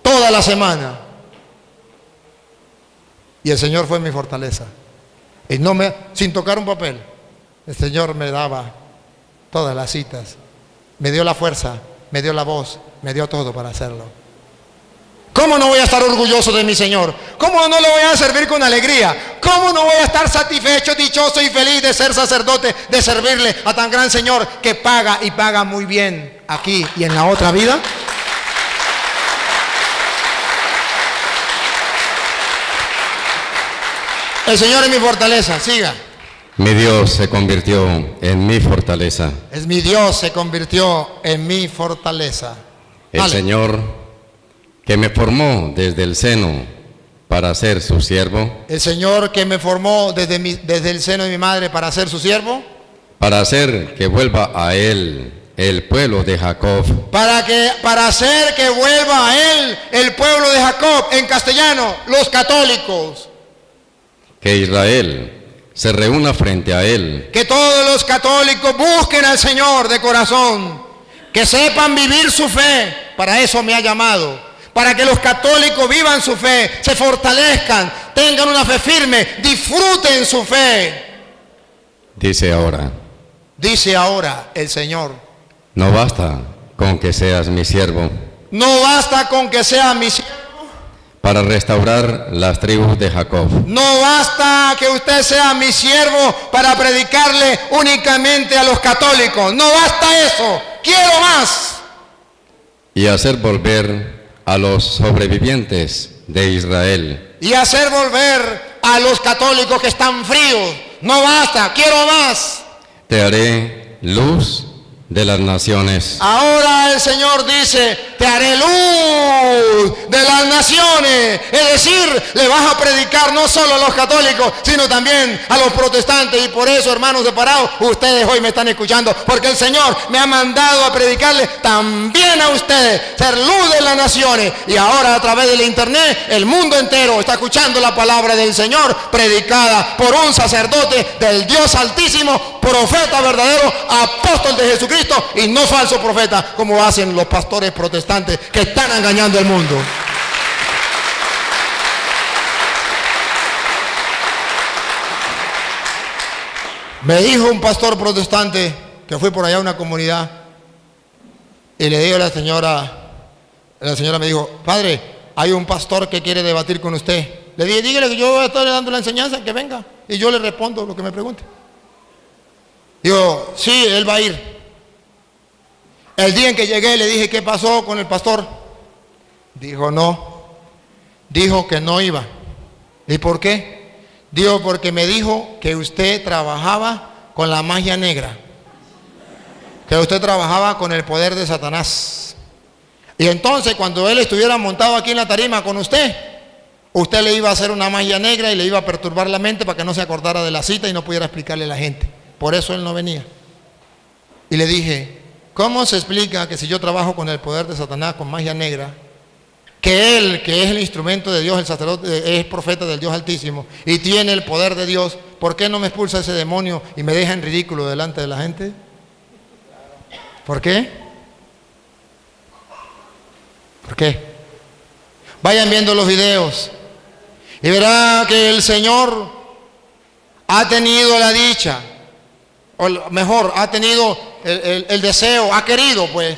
B: toda la semana. Y el Señor fue mi fortaleza. Y sin tocar un papel, el Señor me daba todas las citas, me dio la fuerza, me dio la voz, me dio todo para hacerlo. ¿Cómo no voy a estar orgulloso de mi Señor? ¿Cómo no lo voy a servir con alegría? ¿Cómo no voy a estar satisfecho, dichoso y feliz de ser sacerdote, de servirle a tan gran Señor que paga y paga muy bien aquí y en la otra vida? El Señor es mi fortaleza, siga.
D: Mi Dios se convirtió en mi fortaleza.
B: Es mi Dios se convirtió en mi fortaleza.
D: El
B: Dale.
D: Señor que me formó desde el seno para ser su siervo.
B: El Señor que me formó desde el seno de mi madre para ser su siervo.
D: Para hacer que vuelva a Él el pueblo de Jacob.
B: Para hacer que vuelva a Él el pueblo de Jacob, en castellano, los católicos.
D: Que Israel se reúna frente a Él.
B: Que todos los católicos busquen al Señor de corazón. Que sepan vivir su fe. Para eso me ha llamado. Para que los católicos vivan su fe, se fortalezcan, tengan una fe firme, disfruten su fe.
D: Dice ahora
B: el Señor.
D: No basta con que seas mi siervo.
B: No basta con que sea mi siervo.
D: Para restaurar las tribus de Jacob.
B: No basta que usted sea mi siervo para predicarle únicamente a los católicos. No basta eso. Quiero más.
D: Y hacer volver a los sobrevivientes de Israel.
B: Y hacer volver a los católicos que están fríos. No basta. Quiero más.
D: Te haré luz de las naciones.
B: Ahora el Señor dice, te haré luz de las naciones. Es decir, le vas a predicar no solo a los católicos, sino también a los protestantes. Y por eso, hermanos separados, ustedes hoy me están escuchando, porque el Señor me ha mandado a predicarle también a ustedes, ser luz de las naciones. Y ahora a través del internet, el mundo entero está escuchando la palabra del Señor, predicada por un sacerdote del Dios Altísimo, profeta verdadero, apóstol de Jesucristo, y no falso profeta como hacen los pastores protestantes que están engañando al mundo. Me dijo un pastor protestante que fue por allá a una comunidad y le dijo a la señora me dijo, padre, hay un pastor que quiere debatir con usted. Le dije, dígale que yo voy a estar dando la enseñanza, que venga y yo le respondo lo que me pregunte. Digo, sí, él va a ir. El día en que llegué le dije, ¿qué pasó con el pastor? Dijo, no. Dijo que no iba. ¿Y por qué? Dijo, porque me dijo que usted trabajaba con la magia negra. Que usted trabajaba con el poder de Satanás. Y entonces cuando él estuviera montado aquí en la tarima con usted le iba a hacer una magia negra y le iba a perturbar la mente para que no se acordara de la cita y no pudiera explicarle a la gente. Por eso él no venía. Y le dije, ¿cómo se explica que si yo trabajo con el poder de Satanás, con magia negra, que él, que es el instrumento de Dios, el sacerdote, es profeta del Dios Altísimo y tiene el poder de Dios, ¿por qué no me expulsa ese demonio y me deja en ridículo delante de la gente? ¿Por qué? ¿Por qué? Vayan viendo los videos y verá que el Señor ha tenido la dicha, o mejor, ha tenido el deseo, ha querido pues,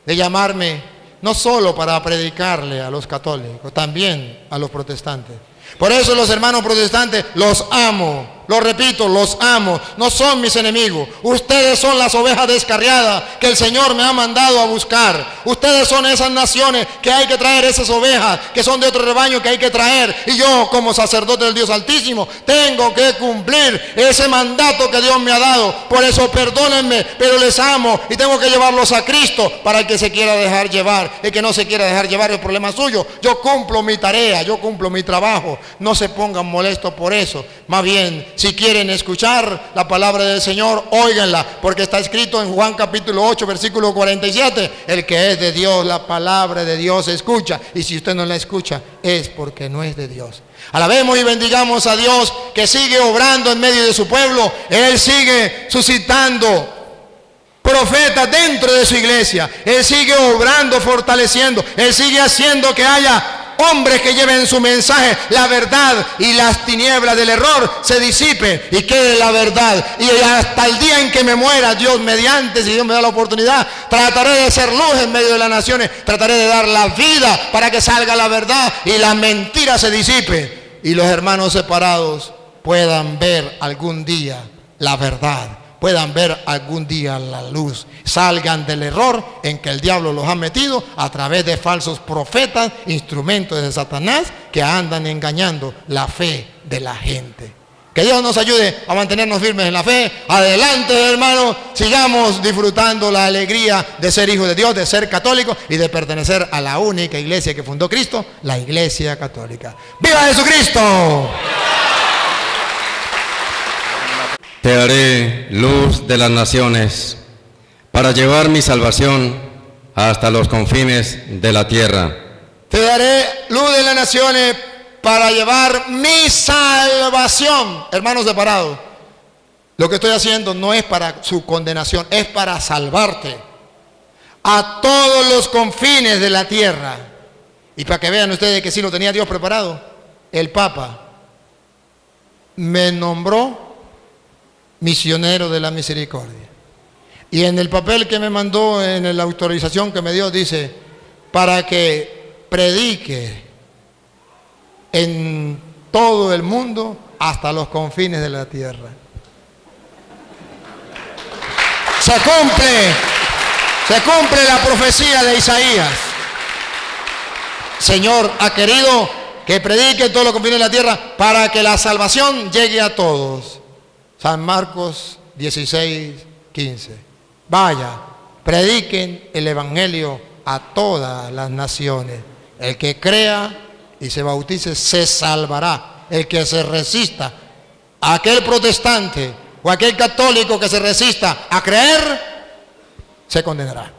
B: de llamarme no solo para predicarle a los católicos, también a los protestantes. Por eso los hermanos protestantes los amo, lo repito, los amo, no son mis enemigos. Ustedes son las ovejas descarriadas que el Señor me ha mandado a buscar. Ustedes son esas naciones que hay que traer, esas ovejas que son de otro rebaño que hay que traer. Y yo como sacerdote del Dios Altísimo tengo que cumplir ese mandato que Dios me ha dado. Por eso perdónenme, pero les amo y tengo que llevarlos a Cristo para el que se quiera dejar llevar. El que no se quiera dejar llevar es problema suyo. Yo cumplo mi tarea, yo cumplo mi trabajo. No se pongan molestos por eso. Más bien, si quieren escuchar la palabra del Señor, óiganla, porque está escrito en Juan capítulo 8, versículo 47, el que es de Dios, la palabra de Dios escucha, y si usted no la escucha, es porque no es de Dios. Alabemos y bendigamos a Dios que sigue obrando en medio de su pueblo. Él sigue suscitando profetas profetas dentro de su iglesia. Él sigue obrando, fortaleciendo. Él sigue haciendo que haya hombres que lleven su mensaje, la verdad, y las tinieblas del error se disipen y quede la verdad. Y hasta el día en que me muera, Dios mediante, si Dios me da la oportunidad, trataré de ser luz en medio de las naciones. Trataré de dar la vida para que salga la verdad y la mentira se disipe y los hermanos separados puedan ver algún día la verdad, puedan ver algún día la luz, salgan del error en que el diablo los ha metido a través de falsos profetas, instrumentos de Satanás que andan engañando la fe de la gente. Que Dios nos ayude a mantenernos firmes en la fe. Adelante, hermanos, sigamos disfrutando la alegría de ser hijos de Dios, de ser católicos y de pertenecer a la única iglesia que fundó Cristo, la Iglesia Católica. ¡Viva Jesucristo!
D: Te haré luz de las naciones para llevar mi salvación hasta los confines de la tierra.
B: Te daré luz de las naciones para llevar mi salvación. Hermanos separados, lo que estoy haciendo no es para su condenación, es para salvarte a todos los confines de la tierra. Y para que vean ustedes que sí lo tenía Dios preparado, el Papa me nombró misionero de la misericordia. Y en el papel que me mandó, en la autorización que me dio, dice, para que predique en todo el mundo hasta los confines de la tierra. Se cumple la profecía de Isaías. Señor ha querido que predique en todos los confines de la tierra para que la salvación llegue a todos. San Marcos 16:15. Vaya, prediquen el evangelio a todas las naciones. El que crea y se bautice se salvará. El que se resista, aquel protestante o aquel católico que se resista a creer, se condenará.